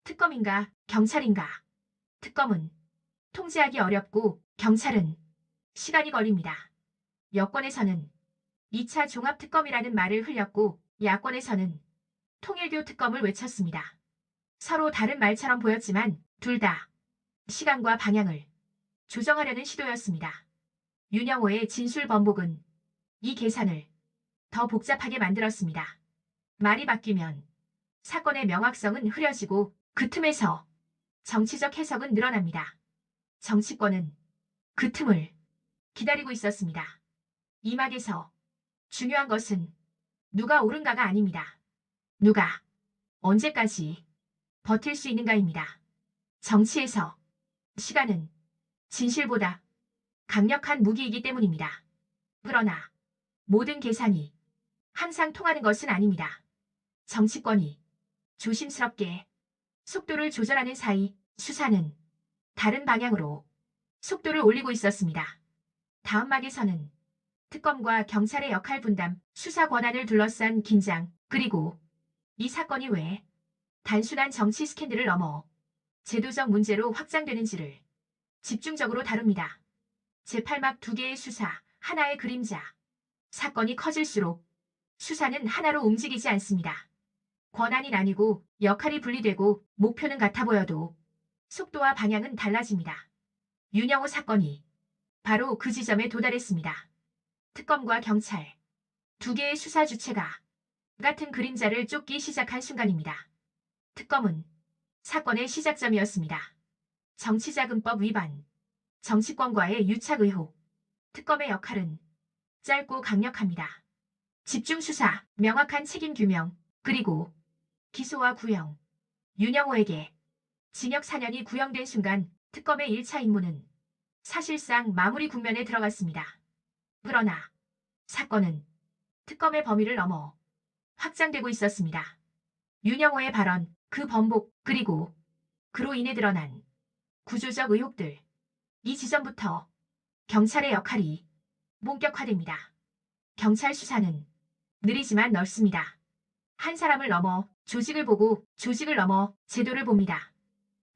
특검인가 경찰인가. 특검은 통제하기 어렵고 경찰은 시간이 걸립니다. 여권에서는 2차 종합특검이라는 말을 흘렸고 야권에서는 통일교 특검을 외쳤습니다. 서로 다른 말처럼 보였지만 둘 다 시간과 방향을 조정하려는 시도였습니다. 윤영호의 진술 번복은 이 계산을 더 복잡하게 만들었습니다. 말이 바뀌면 사건의 명확성은 흐려지고 그 틈에서 정치적 해석은 늘어납니다. 정치권은 그 틈을 기다리고 있었습니다. 이 막에서 중요한 것은 누가 옳은가가 아닙니다. 누가 언제까지 버틸 수 있는가입니다. 정치에서 시간은 진실보다 강력한 무기이기 때문입니다. 그러나 모든 계산이 항상 통하는 것은 아닙니다. 정치권이 조심스럽게 속도를 조절하는 사이 수사는 다른 방향으로 속도를 올리고 있었습니다. 다음 막에서는 특검과 경찰의 역할 분담, 수사 권한을 둘러싼 긴장, 그리고 이 사건이 왜 단순한 정치 스캔들을 넘어 제도적 문제로 확장되는지를 집중적으로 다룹니다. 제8막 두 개의 수사, 하나의 그림자. 사건이 커질수록 수사는 하나로 움직이지 않습니다. 권한이 나뉘고 역할이 분리되고 목표는 같아 보여도 속도와 방향은 달라집니다. 윤영호 사건이 바로 그 지점에 도달했습니다. 특검과 경찰, 두 개의 수사 주체가 같은 그림자를 쫓기 시작한 순간입니다. 특검은 사건의 시작점이었습니다. 정치자금법 위반, 정치권과의 유착 의혹. 특검의 역할은 짧고 강력합니다. 집중 수사, 명확한 책임 규명, 그리고 기소와 구형. 윤영호에게 징역 4년이 구형된 순간 특검의 1차 임무는 사실상 마무리 국면에 들어갔습니다. 그러나 사건은 특검의 범위를 넘어 확장되고 있었습니다. 윤영호의 발언, 그 번복, 그리고 그로 인해 드러난 구조적 의혹들. 이 지점부터 경찰의 역할이 본격화됩니다. 경찰 수사는 느리지만 넓습니다. 한 사람을 넘어 조직을 보고 조직을 넘어 제도를 봅니다.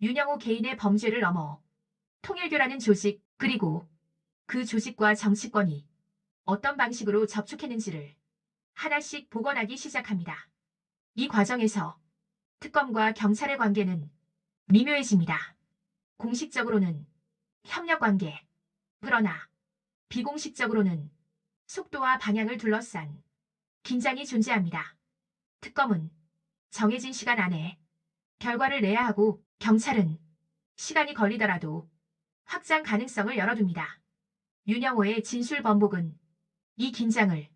윤영호 개인의 범죄를 넘어 통일교라는 조직, 그리고 그 조직과 정치권이 어떤 방식으로 접촉했는지를 하나씩 복원하기 시작합니다. 이 과정에서 특검과 경찰의 관계는 미묘해집니다. 공식적으로는 협력 관계, 그러나 비공식적으로는 속도와 방향을 둘러싼 긴장이 존재합니다. 특검은 정해진 시간 안에 결과를 내야 하고 경찰은 시간이 걸리더라도 확장 가능성을 열어둡니다. 윤영호의 진술 번복은 이 긴장을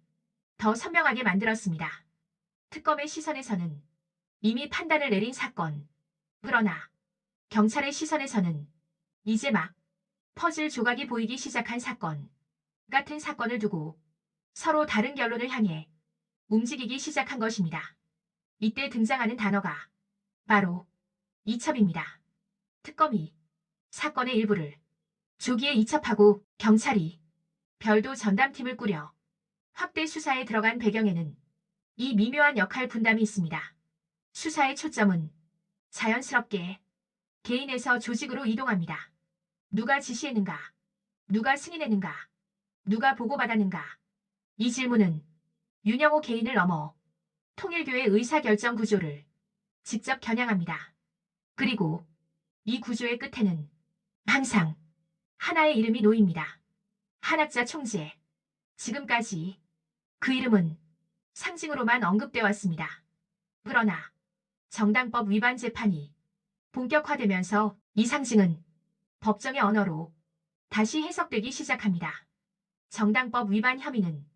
더 선명하게 만들었습니다. 특검의 시선에서는 이미 판단을 내린 사건, 그러나 경찰의 시선에서는 이제 막 퍼즐 조각이 보이기 시작한 사건, 같은 사건을 두고 서로 다른 결론을 향해 움직이기 시작한 것입니다. 이때 등장하는 단어가 바로 이첩입니다. 특검이 사건의 일부를 조기에 이첩하고 경찰이 별도 전담팀을 꾸려 확대 수사에 들어간 배경에는 이 미묘한 역할 분담이 있습니다. 수사의 초점은 자연스럽게 개인에서 조직으로 이동합니다. 누가 지시했는가? 누가 승인했는가? 누가 보고받았는가? 이 질문은 윤영호 개인을 넘어 통일교의 의사결정 구조를 직접 겨냥합니다. 그리고 이 구조의 끝에는 항상 하나의 이름이 놓입니다. 한학자 총재. 지금까지 그 이름은 상징으로만 언급되어 왔습니다. 그러나 정당법 위반 재판이 본격화되면서 이 상징은 법정의 언어로 다시 해석되기 시작합니다. 정당법 위반 혐의는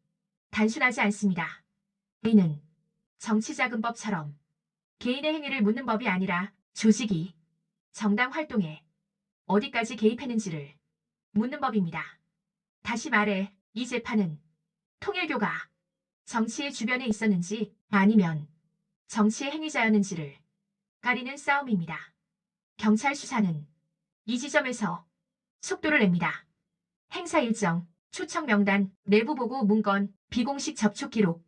단순하지 않습니다. 이는 정치자금법처럼 개인의 행위를 묻는 법이 아니라 조직이 정당 활동에 어디까지 개입했는지를 묻는 법입니다. 다시 말해 이 재판은 통일교가 정치의 주변에 있었는지 아니면 정치의 행위자였는지를 가리는 싸움입니다. 경찰 수사는 이 지점에서 속도를 냅니다. 행사 일정, 초청 명단, 내부 보고 문건, 비공식 접촉 기록,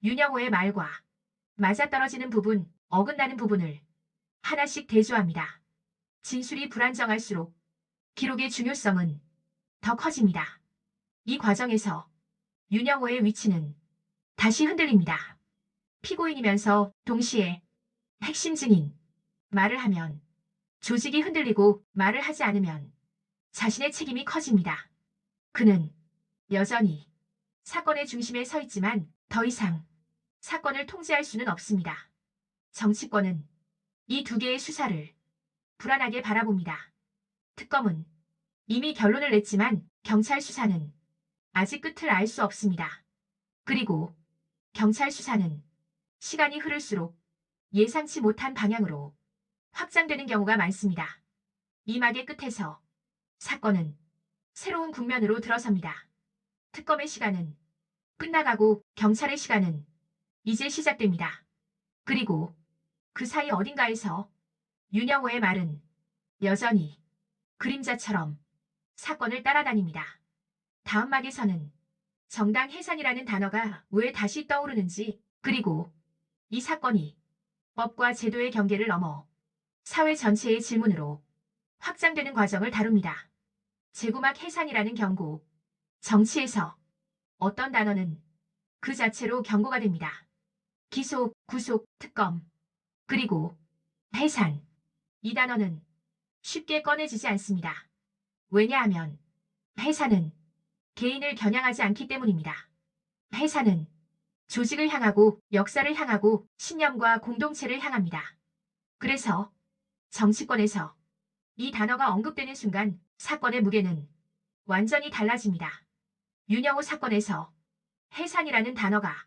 윤영호의 말과 맞아떨어지는 부분, 어긋나는 부분을 하나씩 대조합니다. 진술이 불안정할수록 기록의 중요성은 더 커집니다. 이 과정에서 윤영호의 위치는 다시 흔들립니다. 피고인이면서 동시에 핵심 증인, 말을 하면 조직이 흔들리고 말을 하지 않으면 자신의 책임이 커집니다. 그는 여전히 사건의 중심에 서 있지만 더 이상 사건을 통제할 수는 없습니다. 정치권은 이 두 개의 수사를 불안하게 바라봅니다. 특검은 이미 결론을 냈지만 경찰 수사는 아직 끝을 알 수 없습니다. 그리고 경찰 수사는 시간이 흐를수록 예상치 못한 방향으로 확장되는 경우가 많습니다. 이 막의 끝에서 사건은 새로운 국면으로 들어섭니다. 특검의 시간은 끝나가고 경찰의 시간은 이제 시작됩니다. 그리고 그 사이 어딘가에서 윤영호의 말은 여전히 그림자처럼 사건을 따라다닙니다. 다음 막에서는 정당 해산이라는 단어가 왜 다시 떠오르는지, 그리고 이 사건이 법과 제도의 경계를 넘어 사회 전체의 질문으로 확장되는 과정을 다룹니다. 재구막 해산이라는 경고. 정치에서 어떤 단어는 그 자체로 경고가 됩니다. 기소, 구속, 특검, 그리고 해산. 이 단어는 쉽게 꺼내지지 않습니다. 왜냐하면 해산은 개인을 겨냥하지 않기 때문입니다. 해산은 조직을 향하고 역사를 향하고 신념과 공동체를 향합니다. 그래서 정치권에서 이 단어가 언급되는 순간 사건의 무게는 완전히 달라집니다. 윤영호 사건에서 해산이라는 단어가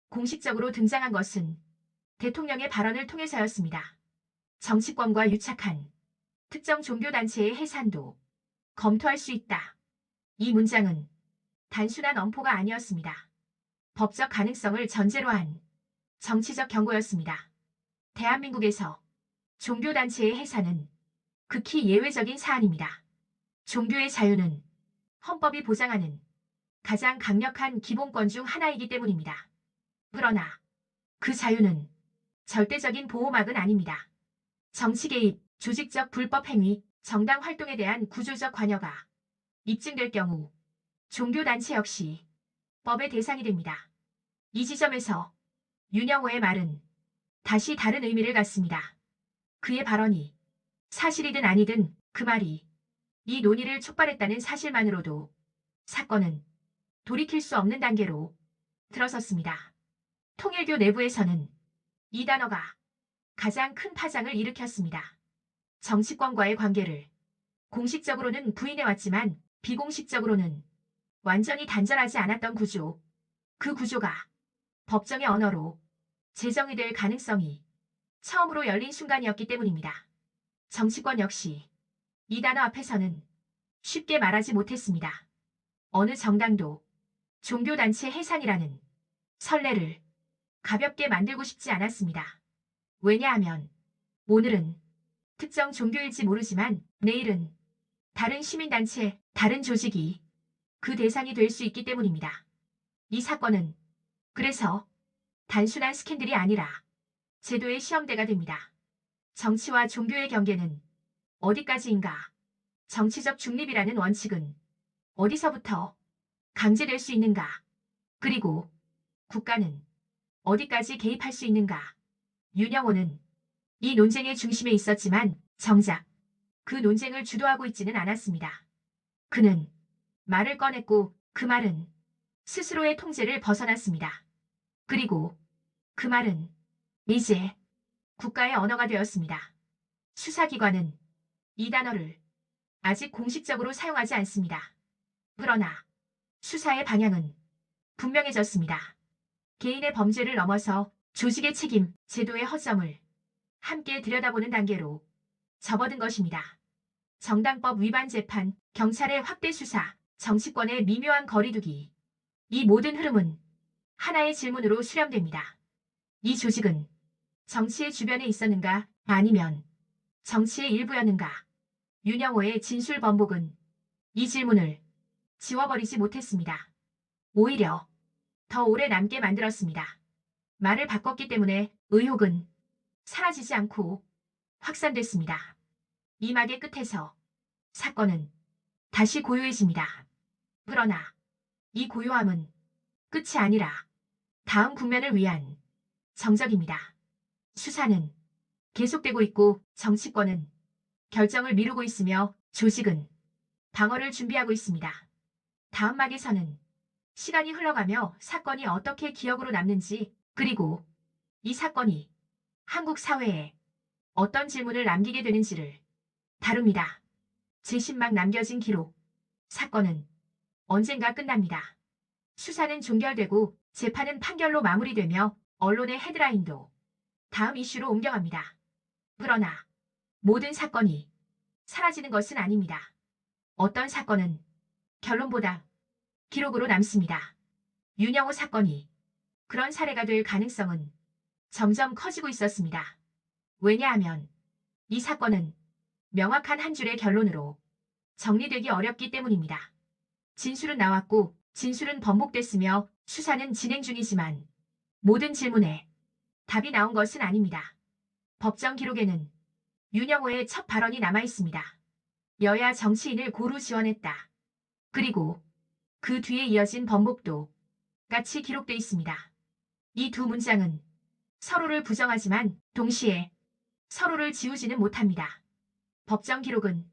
공식적으로 등장한 것은 대통령의 발언을 통해서였습니다. 정치권과 유착한 특정 종교단체의 해산도 검토할 수 있다. 이 문장은 단순한 엄포가 아니었습니다. 법적 가능성을 전제로 한 정치적 경고였습니다. 대한민국에서 종교단체의 해산은 극히 예외적인 사안입니다. 종교의 자유는 헌법이 보장하는 가장 강력한 기본권 중 하나이기 때문입니다. 그러나 그 자유는 절대적인 보호막은 아닙니다. 정치 개입, 조직적 불법 행위, 정당 활동에 대한 구조적 관여가 입증될 경우 종교단체 역시 법의 대상이 됩니다. 이 지점에서 윤영호의 말은 다시 다른 의미를 갖습니다. 그의 발언이 사실이든 아니든 그 말이 이 논의를 촉발했다는 사실만으로도 사건은 돌이킬 수 없는 단계로 들어섰습니다. 통일교 내부에서는 이 단어가 가장 큰 파장을 일으켰습니다. 정치권과의 관계를 공식적으로는 부인해왔지만 비공식적으로는 완전히 단절하지 않았던 구조. 그 구조가 법정의 언어로 제정이 될 가능성이 처음으로 열린 순간이었기 때문입니다. 정치권 역시 이 단어 앞에서는 쉽게 말하지 못했습니다. 어느 정당도 종교단체 해산이라는 선례를 가볍게 만들고 싶지 않았습니다. 왜냐하면 오늘은 특정 종교일지 모르지만 내일은 다른 시민단체, 다른 조직이 그 대상이 될 수 있기 때문입니다. 이 사건은 그래서 단순한 스캔들이 아니라 제도의 시험대가 됩니다. 정치와 종교의 경계는 어디까지인가? 정치적 중립이라는 원칙은 어디서부터 강제될 수 있는가? 그리고 국가는 어디까지 개입할 수 있는가? 윤영호는 이 논쟁의 중심에 있었지만 정작 그 논쟁을 주도하고 있지는 않았습니다. 그는 말을 꺼냈고 그 말은 스스로의 통제를 벗어났습니다. 그리고 그 말은 이제 국가의 언어가 되었습니다. 수사기관은 이 단어를 아직 공식적으로 사용하지 않습니다. 그러나 수사의 방향은 분명해졌습니다. 개인의 범죄를 넘어서 조직의 책임, 제도의 허점을 함께 들여다보는 단계로 접어든 것입니다. 정당법 위반 재판, 경찰의 확대 수사, 정치권의 미묘한 거리두기. 이 모든 흐름은 하나의 질문으로 수렴됩니다. 이 조직은 정치의 주변에 있었는가 아니면 정치의 일부였는가? 윤영호의 진술 번복은 이 질문을 지워버리지 못했습니다. 오히려 더 오래 남게 만들었습니다. 말을 바꿨기 때문에 의혹은 사라지지 않고 확산됐습니다. 이 막의 끝에서 사건은 다시 고요해집니다. 그러나 이 고요함은 끝이 아니라 다음 국면을 위한 정적입니다. 수사는 계속되고 있고 정치권은 결정을 미루고 있으며 조직은 방어를 준비하고 있습니다. 다음 막에서는 시간이 흘러가며 사건이 어떻게 기억으로 남는지 그리고 이 사건이 한국 사회에 어떤 질문을 남기게 되는지를 다룹니다. 제10막 남겨진 기록. 사건은 언젠가 끝납니다. 수사는 종결되고 재판은 판결로 마무리되며 언론의 헤드라인도 다음 이슈로 옮겨갑니다. 그러나 모든 사건이 사라지는 것은 아닙니다. 어떤 사건은 결론보다 기록으로 남습니다. 윤영호 사건이 그런 사례가 될 가능성은 점점 커지고 있었습니다. 왜냐하면 이 사건은 명확한 한 줄의 결론으로 정리되기 어렵기 때문입니다. 진술은 나왔고 진술은 번복됐으며 수사는 진행 중이지만 모든 질문에 답이 나온 것은 아닙니다. 법정 기록에는 윤영호의 첫 발언이 남아 있습니다. 여야 정치인을 고루 지원했다. 그리고 그 뒤에 이어진 번복도 같이 기록돼 있습니다. 이 두 문장은 서로를 부정하지만 동시에 서로를 지우지는 못합니다. 법정 기록은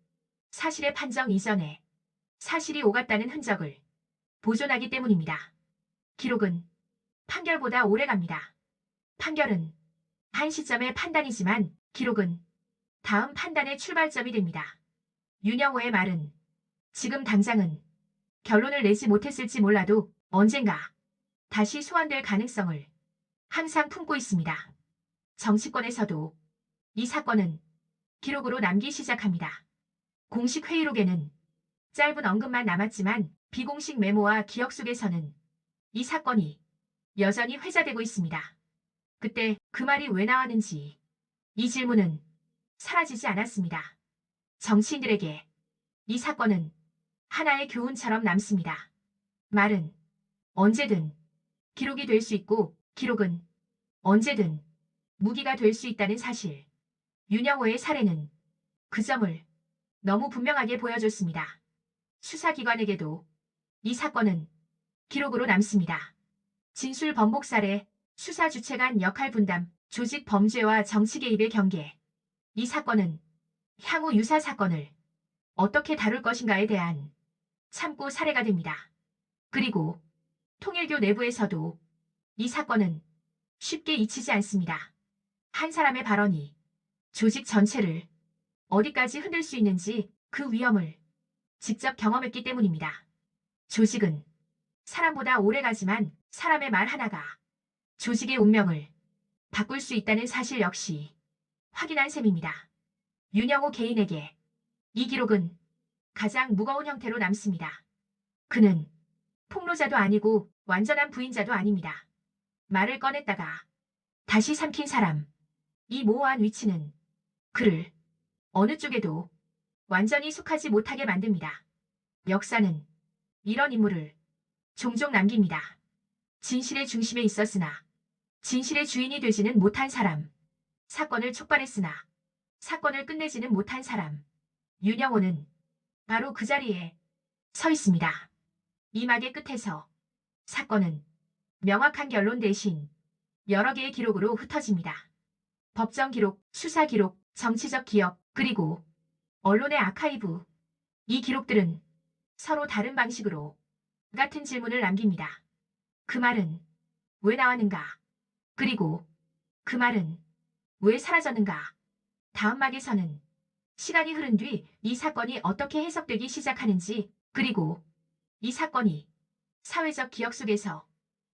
사실의 판정 이전에 사실이 오갔다는 흔적을 보존하기 때문입니다. 기록은 판결보다 오래 갑니다. 판결은 한 시점의 판단이지만 기록은 다음 판단의 출발점이 됩니다. 윤영호의 말은 지금 당장은 결론을 내지 못했을지 몰라도 언젠가 다시 소환될 가능성을 항상 품고 있습니다. 정치권에서도 이 사건은 기록으로 남기 시작합니다. 공식 회의록에는 짧은 언급만 남았지만 비공식 메모와 기억 속에서는 이 사건이 여전히 회자되고 있습니다. 그때 그 말이 왜 나왔는지 이 질문은 사라지지 않았습니다. 정치인들에게 이 사건은 하나의 교훈처럼 남습니다. 말은 언제든 기록이 될 수 있고 기록은 언제든 무기가 될 수 있다는 사실. 윤영호의 사례는 그 점을 너무 분명하게 보여줬습니다. 수사기관에게도 이 사건은 기록으로 남습니다. 진술 번복 사례, 수사 주체 간 역할 분담, 조직 범죄와 정치 개입의 경계. 이 사건은 향후 유사 사건을 어떻게 다룰 것인가에 대한 참고 사례가 됩니다. 그리고 통일교 내부에서도 이 사건은 쉽게 잊히지 않습니다. 한 사람의 발언이 조직 전체를 어디까지 흔들 수 있는지 그 위험을 직접 경험했기 때문입니다. 조직은 사람보다 오래가지만 사람의 말 하나가 조직의 운명을 바꿀 수 있다는 사실 역시 확인한 셈입니다. 윤영호 개인에게 이 기록은 가장 무거운 형태로 남습니다. 그는 폭로자도 아니고 완전한 부인자도 아닙니다. 말을 꺼냈다가 다시 삼킨 사람. 이 모호한 위치는 그를 어느 쪽에도 완전히 속하지 못하게 만듭니다. 역사는 이런 인물을 종종 남깁니다. 진실의 중심에 있었으나 진실의 주인이 되지는 못한 사람. 사건을 촉발했으나 사건을 끝내지는 못한 사람. 윤영호는 바로 그 자리에 서 있습니다. 이 막의 끝에서 사건은 명확한 결론 대신 여러 개의 기록으로 흩어집니다. 법정 기록, 수사 기록, 정치적 기억, 그리고 언론의 아카이브. 이 기록들은 서로 다른 방식으로 같은 질문을 남깁니다. 그 말은 왜 나왔는가? 그리고 그 말은 왜 사라졌는가? 다음 막에서는 시간이 흐른 뒤 이 사건이 어떻게 해석되기 시작하는지, 그리고 이 사건이 사회적 기억 속에서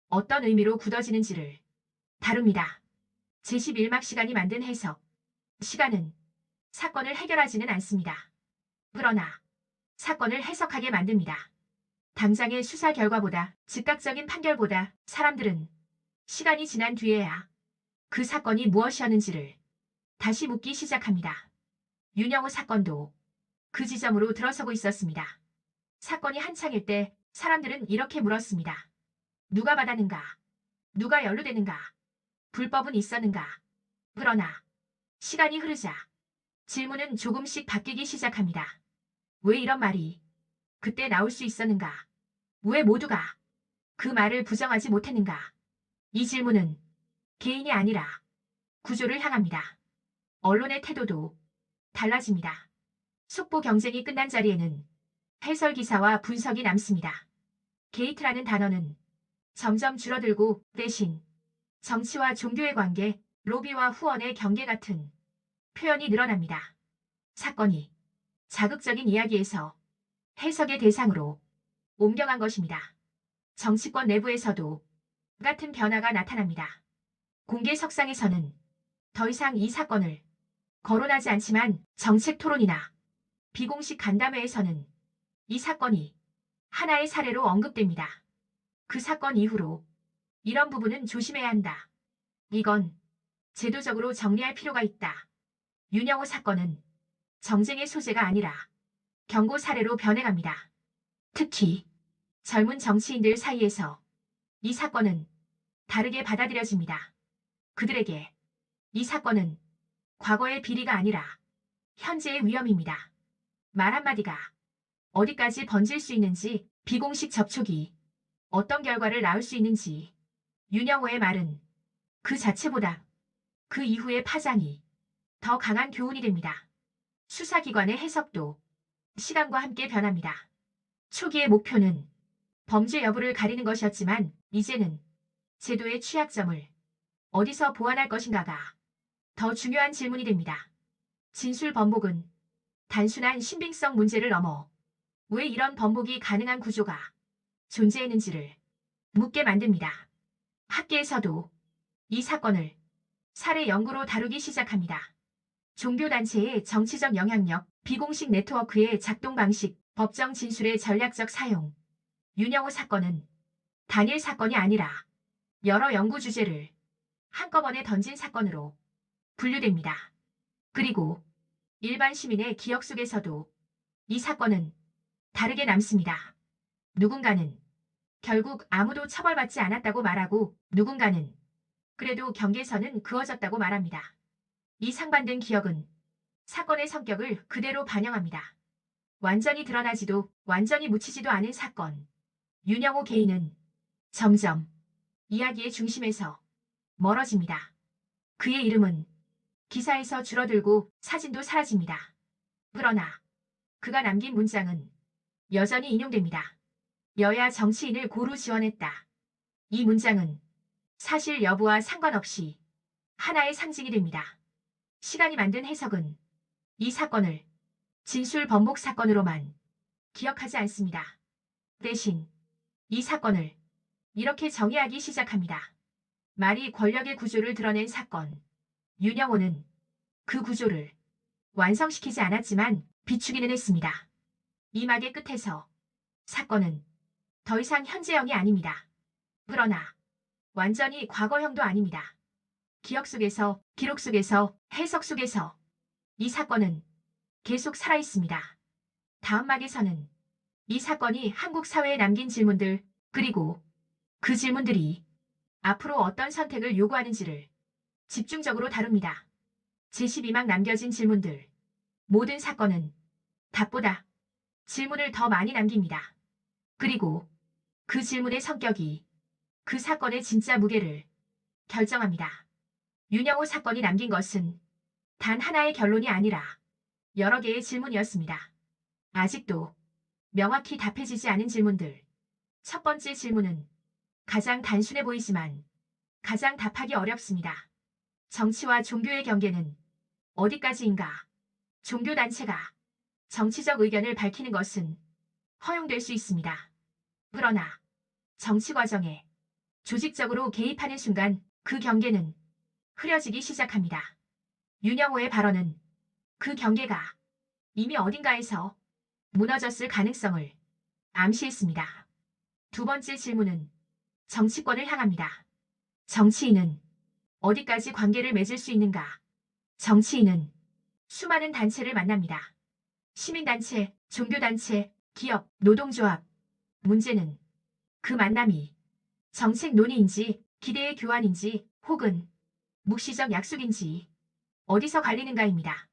어떤 의미로 굳어지는지를 다룹니다. 제11막 시간이 만든 해석. 시간은 사건을 해결하지는 않습니다. 그러나 사건을 해석하게 만듭니다. 당장의 수사 결과보다, 즉각적인 판결보다 사람들은 시간이 지난 뒤에야 그 사건이 무엇이었는지를 다시 묻기 시작합니다. 윤영호 사건도 그 지점으로 들어서고 있었습니다. 사건이 한창일 때 사람들은 이렇게 물었습니다. 누가 받았는가? 누가 연루되는가? 불법은 있었는가? 그러나 시간이 흐르자 질문은 조금씩 바뀌기 시작합니다. 왜 이런 말이 그때 나올 수 있었는가? 왜 모두가 그 말을 부정하지 못했는가? 이 질문은 개인이 아니라 구조를 향합니다. 언론의 태도도 달라집니다. 속보 경쟁이 끝난 자리에는 해설 기사와 분석이 남습니다. 게이트라는 단어는 점점 줄어들고 대신 정치와 종교의 관계, 로비와 후원의 경계 같은 표현이 늘어납니다. 사건이 자극적인 이야기에서 해석의 대상으로 옮겨간 것입니다. 정치권 내부에서도 같은 변화가 나타납니다. 공개석상에서는 더 이상 이 사건을 거론하지 않지만 정책 토론이나 비공식 간담회에서는 이 사건이 하나의 사례로 언급됩니다. 그 사건 이후로 이런 부분은 조심해야 한다. 이건 제도적으로 정리할 필요가 있다. 윤영호 사건은 정쟁의 소재가 아니라 경고 사례로 변해갑니다. 특히 젊은 정치인들 사이에서 이 사건은 다르게 받아들여집니다. 그들에게 이 사건은 과거의 비리가 아니라 현재의 위험입니다. 말 한마디가 어디까지 번질 수 있는지, 비공식 접촉이 어떤 결과를 낳을 수 있는지, 윤영호의 말은 그 자체보다 그 이후의 파장이 더 강한 교훈이 됩니다. 수사기관의 해석도 시간과 함께 변합니다. 초기의 목표는 범죄 여부를 가리는 것이었지만 이제는 제도의 취약점을 어디서 보완할 것인가가 더 중요한 질문이 됩니다. 진술 번복은 단순한 신빙성 문제를 넘어 왜 이런 번복이 가능한 구조가 존재했는지를 묻게 만듭니다. 학계에서도 이 사건을 사례 연구로 다루기 시작합니다. 종교단체의 정치적 영향력, 비공식 네트워크의 작동 방식, 법정 진술의 전략적 사용. 윤영호 사건은 단일 사건이 아니라 여러 연구 주제를 한꺼번에 던진 사건으로 분류됩니다. 그리고 일반 시민의 기억 속에서도 이 사건은 다르게 남습니다. 누군가는 결국 아무도 처벌받지 않았다고 말하고 누군가는 그래도 경계선은 그어졌다고 말합니다. 이 상반된 기억은 사건의 성격을 그대로 반영합니다. 완전히 드러나지도 완전히 묻히지도 않은 사건. 윤영호 개인은 점점 이야기의 중심에서 멀어집니다. 그의 이름은 기사에서 줄어들고 사진도 사라집니다. 그러나 그가 남긴 문장은 여전히 인용됩니다. 여야 정치인을 고루 지원했다. 이 문장은 사실 여부와 상관없이 하나의 상징이 됩니다. 시간이 만든 해석은 이 사건을 진술 번복 사건으로만 기억하지 않습니다. 대신 이 사건을 이렇게 정의하기 시작합니다. 말이 권력의 구조를 드러낸 사건. 윤영호는 그 구조를 완성시키지 않았지만 비추기는 했습니다. 이 막의 끝에서 사건은 더 이상 현재형이 아닙니다. 그러나 완전히 과거형도 아닙니다. 기억 속에서, 기록 속에서, 해석 속에서 이 사건은 계속 살아있습니다. 다음 막에서는 이 사건이 한국 사회에 남긴 질문들, 그리고 그 질문들이 앞으로 어떤 선택을 요구하는지를 집중적으로 다룹니다. 제12막 남겨진 질문들. 모든 사건은 답보다 질문을 더 많이 남깁니다. 그리고 그 질문의 성격이 그 사건의 진짜 무게를 결정합니다. 윤영호 사건이 남긴 것은 단 하나의 결론이 아니라 여러 개의 질문이었습니다. 아직도 명확히 답해지지 않은 질문들. 첫 번째 질문은 가장 단순해 보이지만 가장 답하기 어렵습니다. 정치와 종교의 경계는 어디까지인가? 종교단체가 정치적 의견을 밝히는 것은 허용될 수 있습니다. 그러나 정치 과정에 조직적으로 개입하는 순간 그 경계는 흐려지기 시작합니다. 윤영호의 발언은 그 경계가 이미 어딘가에서 무너졌을 가능성을 암시했습니다. 두 번째 질문은 정치권을 향합니다. 정치인은 어디까지 관계를 맺을 수 있는가? 정치인은 수많은 단체를 만납니다. 시민단체, 종교단체, 기업, 노동조합. 문제는 그 만남이 정책 논의인지 기대의 교환인지 혹은 묵시적 약속인지 어디서 갈리는가입니다.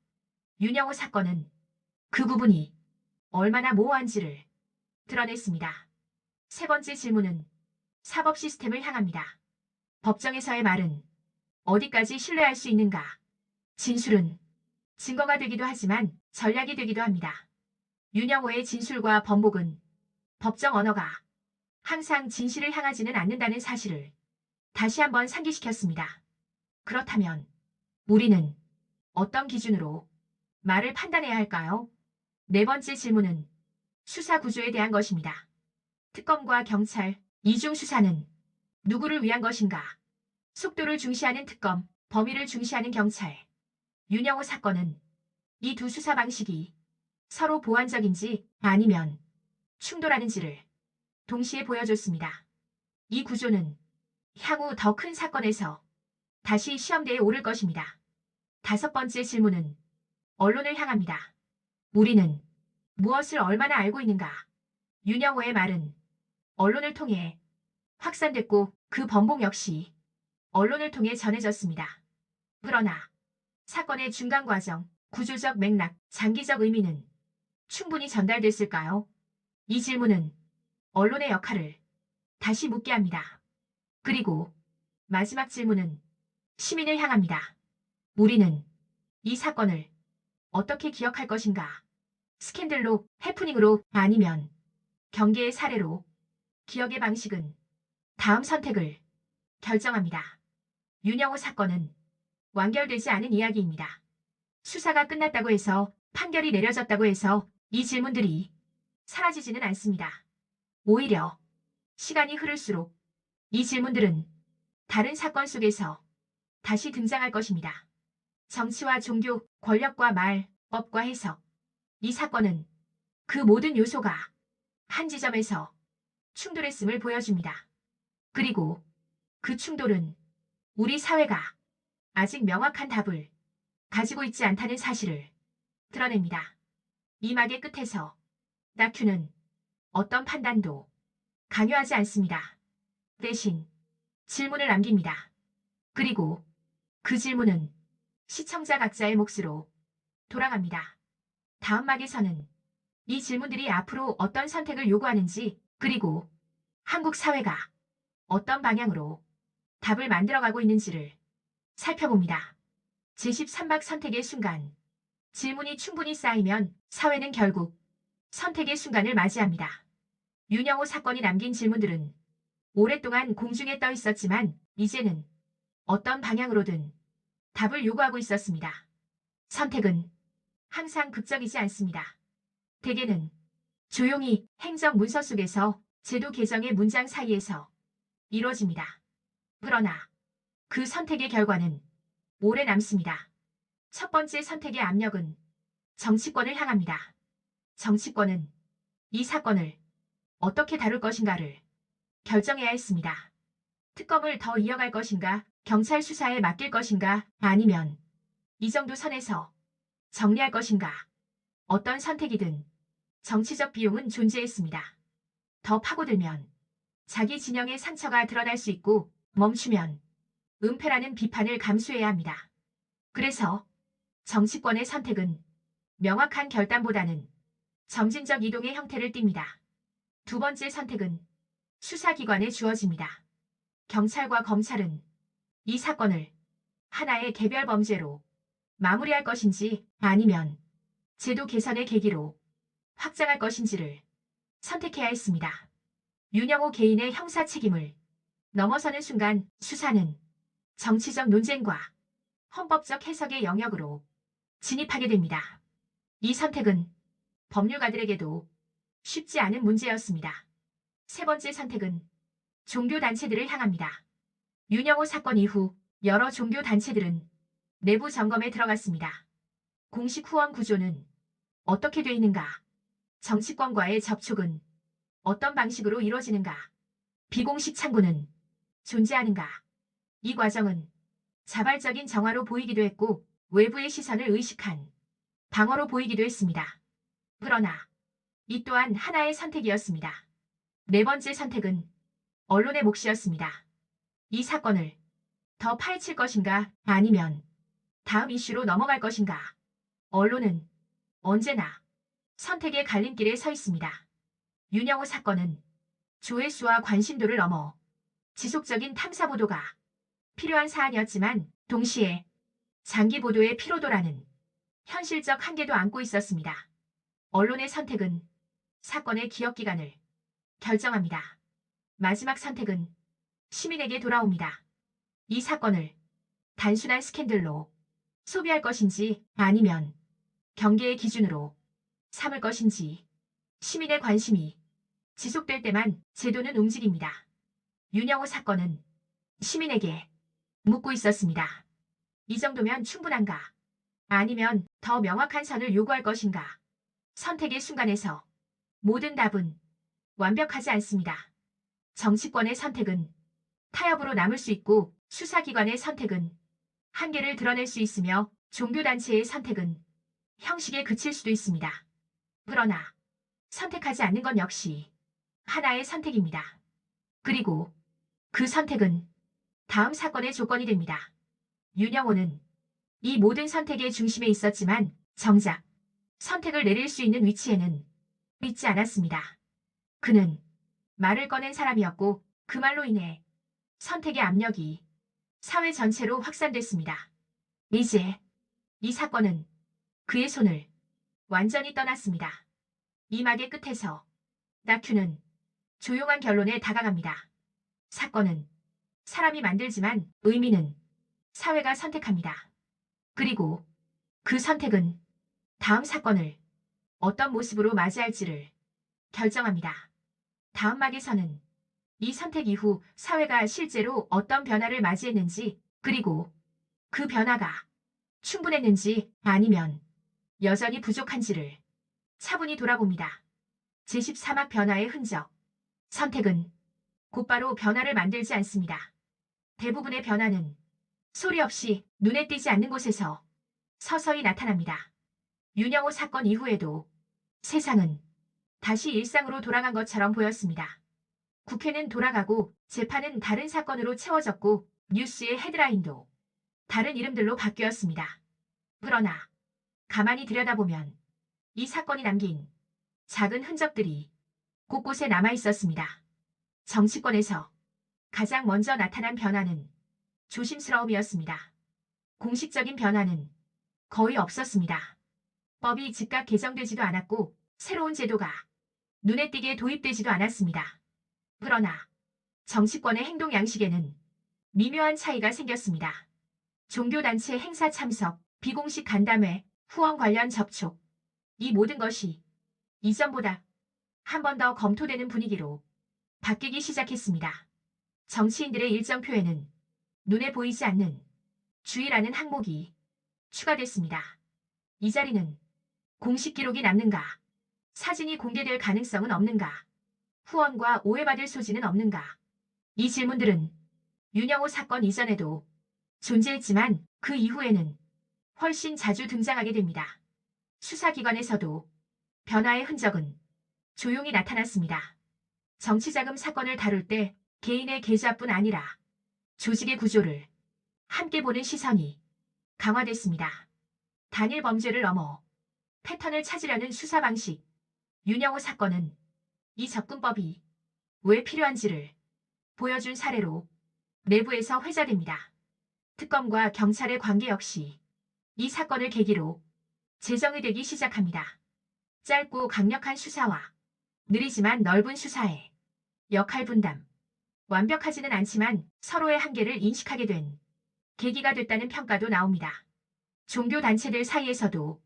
윤영호 사건은 그 부분이 얼마나 모호한지를 드러냈습니다. 세 번째 질문은 사법 시스템을 향합니다. 법정에서의 말은 어디까지 신뢰할 수 있는가? 진술은 증거가 되기도 하지만 전략이 되기도 합니다. 윤영호의 진술과 번복은 법정 언어가 항상 진실을 향하지는 않는다는 사실을 다시 한번 상기시켰습니다. 그렇다면 우리는 어떤 기준으로 말을 판단해야 할까요? 네 번째 질문은 수사 구조에 대한 것입니다. 특검과 경찰, 이중 수사는 누구를 위한 것인가? 속도를 중시하는 특검, 범위를 중시하는 경찰. 윤영호 사건은 이 두 수사 방식이 서로 보완적인지 아니면 충돌하는지를 동시에 보여줬습니다. 이 구조는 향후 더 큰 사건에서 다시 시험대에 오를 것입니다. 다섯 번째 질문은 언론을 향합니다. 우리는 무엇을 얼마나 알고 있는가? 윤영호의 말은 언론을 통해 확산됐고 그 번복 역시 언론을 통해 전해졌습니다. 그러나 사건의 중간 과정, 구조적 맥락, 장기적 의미는 충분히 전달됐을까요? 이 질문은 언론의 역할을 다시 묻게 합니다. 그리고 마지막 질문은 시민을 향합니다. 우리는 이 사건을 어떻게 기억할 것인가? 스캔들로, 해프닝으로, 아니면 경계의 사례로. 기억의 방식은 다음 선택을 결정합니다. 윤영호 사건은 완결되지 않은 이야기입니다. 수사가 끝났다고 해서 판결이 내려졌다고 해서 이 질문들이 사라지지는 않습니다. 오히려 시간이 흐를수록 이 질문들은 다른 사건 속에서 다시 등장할 것입니다. 정치와 종교, 권력과 말, 법과 해석. 이 사건은 그 모든 요소가 한 지점에서 충돌했음을 보여줍니다. 그리고 그 충돌은 우리 사회가 아직 명확한 답을 가지고 있지 않다는 사실을 드러냅니다. 이 막의 끝에서 다큐는 어떤 판단도 강요하지 않습니다. 대신 질문을 남깁니다. 그리고 그 질문은 시청자 각자의 몫으로 돌아갑니다. 다음 막에서는 이 질문들이 앞으로 어떤 선택을 요구하는지, 그리고 한국 사회가 어떤 방향으로 답을 만들어가고 있는지를 살펴봅니다. 제13막 선택의 순간. 질문이 충분히 쌓이면 사회는 결국 선택의 순간을 맞이합니다. 윤영호 사건이 남긴 질문들은 오랫동안 공중에 떠 있었지만 이제는 어떤 방향으로든 답을 요구하고 있었습니다. 선택은 항상 극적이지 않습니다. 대개는 조용히 행정 문서 속에서 제도 개정의 문장 사이에서 이루어집니다. 그러나 그 선택의 결과는 오래 남습니다. 첫 번째 선택의 압력은 정치권을 향합니다. 정치권은 이 사건을 어떻게 다룰 것인가를 결정해야 했습니다. 특검을 더 이어갈 것인가, 경찰 수사에 맡길 것인가, 아니면 이 정도 선에서 정리할 것인가. 어떤 선택이든 정치적 비용은 존재했습니다. 더 파고들면 자기 진영의 상처가 드러날 수 있고 멈추면 은폐라는 비판을 감수해야 합니다. 그래서 정치권의 선택은 명확한 결단보다는 점진적 이동의 형태를 띱니다. 두 번째 선택은 수사기관에 주어집니다. 경찰과 검찰은 이 사건을 하나의 개별 범죄로 마무리할 것인지 아니면 제도 개선의 계기로 확장할 것인지를 선택해야 했습니다. 윤영호 개인의 형사 책임을 넘어서는 순간 수사는 정치적 논쟁과 헌법적 해석의 영역으로 진입하게 됩니다. 이 선택은 법률가들에게도 쉽지 않은 문제였습니다. 세 번째 선택은 종교단체들을 향합니다. 윤영호 사건 이후 여러 종교단체들은 내부 점검에 들어갔습니다. 공식 후원 구조는 어떻게 돼 있는가? 정치권과의 접촉은 어떤 방식으로 이루어지는가? 비공식 창구는 존재하는가? 이 과정은 자발적인 정화로 보이기도 했고 외부의 시선을 의식한 방어로 보이기도 했습니다. 그러나 이 또한 하나의 선택이었습니다. 네 번째 선택은 언론의 몫이었습니다. 이 사건을 더 파헤칠 것인가 아니면 다음 이슈로 넘어갈 것인가. 언론은 언제나 선택의 갈림길에 서 있습니다. 윤영호 사건은 조회수와 관심도를 넘어 지속적인 탐사 보도가 필요한 사안이었지만 동시에 장기 보도의 피로도라는 현실적 한계도 안고 있었습니다. 언론의 선택은 사건의 기억기간을 결정합니다. 마지막 선택은 시민에게 돌아옵니다. 이 사건을 단순한 스캔들로 소비할 것인지 아니면 경계의 기준으로 삼을 것인지. 시민의 관심이 지속될 때만 제도는 움직입니다. 윤영호 사건은 시민에게 묻고 있었습니다. 이 정도면 충분한가? 아니면 더 명확한 선을 요구할 것인가? 선택의 순간에서 모든 답은 완벽하지 않습니다. 정치권의 선택은 타협으로 남을 수 있고 수사기관의 선택은 한계를 드러낼 수 있으며 종교단체의 선택은 형식에 그칠 수도 있습니다. 그러나 선택하지 않는 건 역시 하나의 선택입니다. 그리고 그 선택은 다음 사건의 조건이 됩니다. 윤영호는 이 모든 선택의 중심에 있었지만 정작 선택을 내릴 수 있는 위치에는 있지 않았습니다. 그는 말을 꺼낸 사람이었고 그 말로 인해 선택의 압력이 사회 전체로 확산됐습니다. 이제 이 사건은 그의 손을 완전히 떠났습니다. 이 막의 끝에서 다큐는 조용한 결론에 다가갑니다. 사건은 사람이 만들지만 의미는 사회가 선택합니다. 그리고 그 선택은 다음 사건을 어떤 모습으로 맞이할지를 결정합니다. 다음 막에서는 이 선택 이후 사회가 실제로 어떤 변화를 맞이했는지, 그리고 그 변화가 충분했는지 아니면 여전히 부족한지를 차분히 돌아봅니다. 제13막 변화의 흔적. 선택은 곧바로 변화를 만들지 않습니다. 대부분의 변화는 소리 없이 눈에 띄지 않는 곳에서 서서히 나타납니다. 윤영호 사건 이후에도 세상은 다시 일상으로 돌아간 것처럼 보였습니다. 국회는 돌아가고 재판은 다른 사건으로 채워졌고 뉴스의 헤드라인도 다른 이름들로 바뀌었습니다. 그러나 가만히 들여다보면 이 사건이 남긴 작은 흔적들이 곳곳에 남아 있었습니다. 정치권에서 가장 먼저 나타난 변화는 조심스러움이었습니다. 공식적인 변화는 거의 없었습니다. 법이 즉각 개정되지도 않았고 새로운 제도가 눈에 띄게 도입되지도 않았습니다. 그러나 정치권의 행동 양식에는 미묘한 차이가 생겼습니다. 종교단체 행사 참석, 비공식 간담회, 후원 관련 접촉. 이 모든 것이 이전보다 한 번 더 검토되는 분위기로 바뀌기 시작했습니다. 정치인들의 일정표에는 눈에 보이지 않는 주의라는 항목이 추가됐습니다. 이 자리는 공식 기록이 남는가? 사진이 공개될 가능성은 없는가? 후원과 오해받을 소지는 없는가? 이 질문들은 윤영호 사건 이전에도 존재했지만 그 이후에는 훨씬 자주 등장하게 됩니다. 수사기관에서도 변화의 흔적은 조용히 나타났습니다. 정치자금 사건을 다룰 때 개인의 계좌뿐 아니라 조직의 구조를 함께 보는 시선이 강화됐습니다. 단일 범죄를 넘어 패턴을 찾으려는 수사 방식. 윤영호 사건은 이 접근법이 왜 필요한지를 보여준 사례로 내부에서 회자됩니다. 특검과 경찰의 관계 역시 이 사건을 계기로 재정이 되기 시작합니다. 짧고 강력한 수사와 느리지만 넓은 수사의 역할 분담. 완벽하지는 않지만 서로의 한계를 인식하게 된 계기가 됐다는 평가도 나옵니다. 종교단체들 사이에서도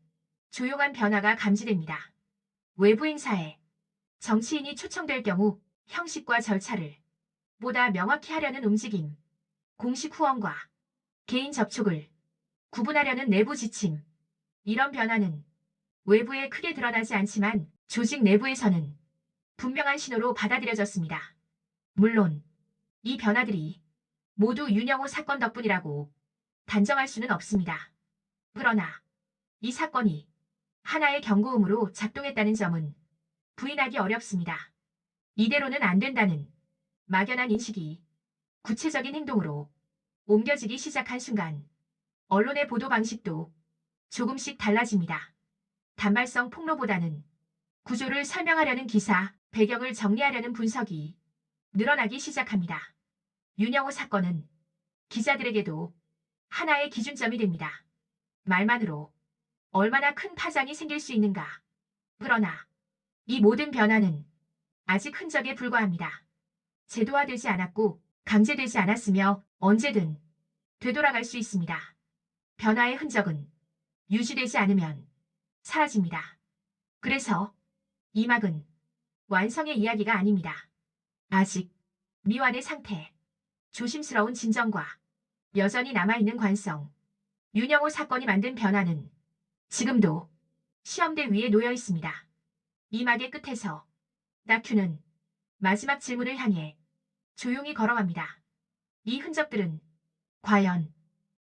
조용한 변화가 감지됩니다. 외부 행사에 정치인이 초청될 경우 형식과 절차를 보다 명확히 하려는 움직임, 공식 후원과 개인 접촉을 구분하려는 내부 지침. 이런 변화는 외부에 크게 드러나지 않지만 조직 내부에서는 분명한 신호로 받아들여졌습니다. 물론 이 변화들이 모두 윤영호 사건 덕분이라고 단정할 수는 없습니다. 그러나 이 사건이 하나의 경고음으로 작동했다는 점은 부인하기 어렵습니다. 이대로는 안 된다는 막연한 인식이 구체적인 행동으로 옮겨지기 시작한 순간 언론의 보도 방식도 조금씩 달라집니다. 단발성 폭로보다는 구조를 설명하려는 기사, 배경을 정리하려는 분석이 늘어나기 시작합니다. 윤영호 사건은 기자들에게도 하나의 기준점이 됩니다. 말만으로 얼마나 큰 파장이 생길 수 있는가. 그러나 이 모든 변화는 아직 흔적에 불과합니다. 제도화되지 않았고 강제되지 않았으며 언제든 되돌아갈 수 있습니다. 변화의 흔적은 유지되지 않으면 사라집니다. 그래서 이 막은 완성의 이야기가 아닙니다. 아직 미완의 상태, 조심스러운 진정과 여전히 남아있는 관성. 윤영호 사건이 만든 변화는 지금도 시험대 위에 놓여 있습니다. 이 막의 끝에서 다큐는 마지막 질문을 향해 조용히 걸어갑니다. 이 흔적들은 과연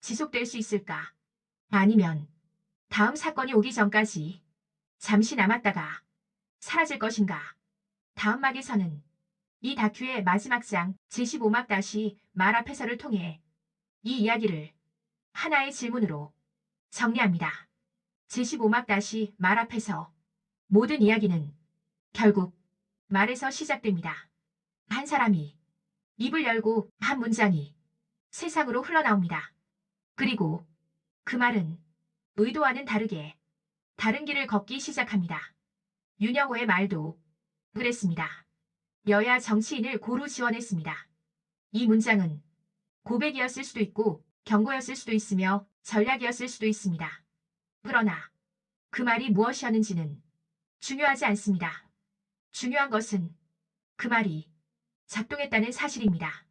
지속될 수 있을까? 아니면 다음 사건이 오기 전까지 잠시 남았다가 사라질 것인가? 다음 막에서는 이 다큐의 마지막 장 제15막 말 앞에서를 통해 이 이야기를 하나의 질문으로 정리합니다. 제15막 말 앞에서 모든 이야기는 결국 말에서 시작됩니다. 한 사람이 입을 열고 한 문장이 세상으로 흘러나옵니다. 그리고 그 말은 의도와는 다르게 다른 길을 걷기 시작합니다. 윤영호의 말도 그랬습니다. 여야 정치인을 고루 지원했습니다. 이 문장은 고백이었을 수도 있고 경고였을 수도 있으며 전략이었을 수도 있습니다. 그러나 그 말이 무엇이었는지는 중요하지 않습니다. 중요한 것은 그 말이 작동했다는 사실입니다.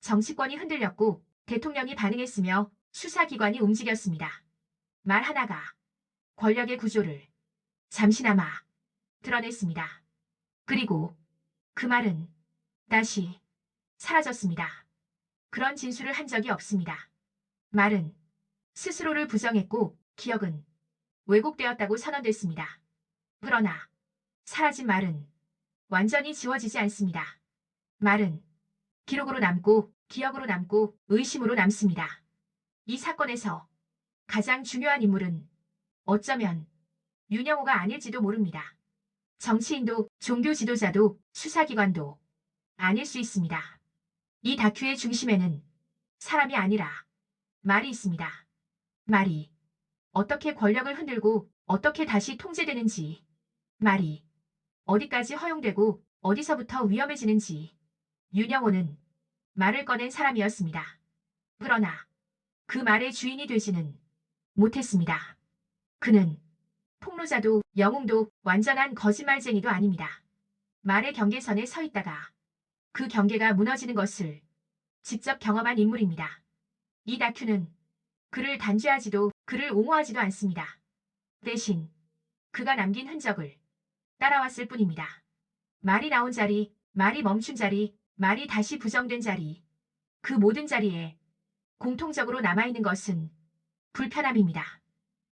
정치권이 흔들렸고 대통령이 반응했으며 수사기관이 움직였습니다. 말 하나가 권력의 구조를 잠시나마 드러냈습니다. 그리고 그 말은 다시 사라졌습니다. 그런 진술을 한 적이 없습니다. 말은 스스로를 부정했고 기억은 왜곡되었다고 선언됐습니다. 그러나 사라진 말은 완전히 지워지지 않습니다. 말은 기록으로 남고 기억으로 남고 의심으로 남습니다. 이 사건에서 가장 중요한 인물은 어쩌면 윤영호가 아닐지도 모릅니다. 정치인도 종교 지도자도 수사기관도 아닐 수 있습니다. 이 다큐의 중심에는 사람이 아니라 말이 있습니다. 말이 어떻게 권력을 흔들고 어떻게 다시 통제되는지, 말이 어디까지 허용되고 어디서부터 위험해지는지. 윤영호는 말을 꺼낸 사람이었습니다. 그러나 그 말의 주인이 되지는 못했습니다. 그는 폭로자도 영웅도 완전한 거짓말쟁이도 아닙니다. 말의 경계선에 서 있다가 그 경계가 무너지는 것을 직접 경험한 인물입니다. 이 다큐는 그를 단죄하지도 그를 옹호하지도 않습니다. 대신 그가 남긴 흔적을 따라왔을 뿐입니다. 말이 나온 자리, 말이 멈춘 자리, 말이 다시 부정된 자리, 그 모든 자리에 공통적으로 남아있는 것은 불편함입니다.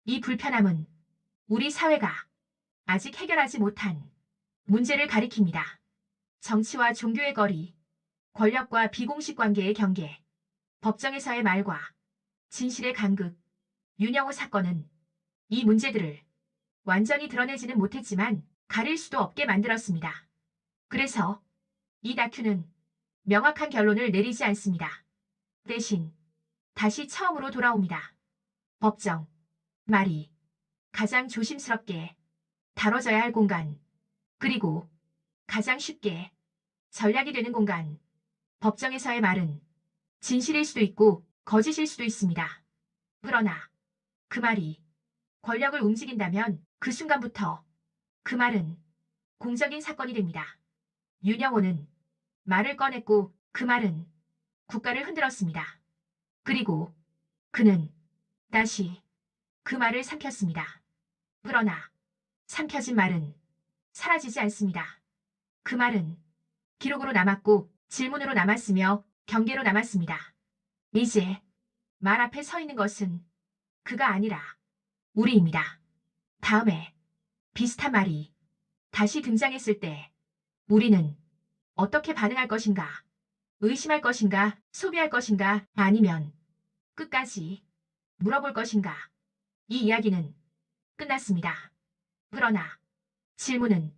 이 불편함은 우리 사회가 아직 해결하지 못한 문제를 가리킵니다. 정치와 종교의 거리, 권력과 비공식 관계의 경계, 법정에서의 말과 진실의 간극. 윤영호 사건은 이 문제들을 완전히 드러내지는 못했지만 가릴 수도 없게 만들었습니다. 그래서 이 다큐는 명확한 결론을 내리지 않습니다. 대신 다시 처음으로 돌아옵니다. 법정, 말이 가장 조심스럽게 다뤄져야 할 공간, 그리고 가장 쉽게 전략이 되는 공간. 법정에서의 말은 진실일 수도 있고 거짓일 수도 있습니다. 그러나 그 말이 권력을 움직인다면 그 순간부터 그 말은 공적인 사건이 됩니다. 윤영호는 말을 꺼냈고 그 말은 국가를 흔들었습니다. 그리고 그는 다시 그 말을 삼켰습니다. 그러나 삼켜진 말은 사라지지 않습니다. 그 말은 기록으로 남았고 질문으로 남았으며 경계로 남았습니다. 이제 말 앞에 서 있는 것은 그가 아니라 우리입니다. 다음에 비슷한 말이 다시 등장했을 때 우리는 어떻게 반응할 것인가? 의심할 것인가? 소비할 것인가? 아니면 끝까지 물어볼 것인가? 이 이야기는 끝났습니다. 그러나 질문은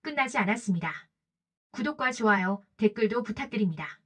끝나지 않았습니다. 구독과 좋아요, 댓글도 부탁드립니다.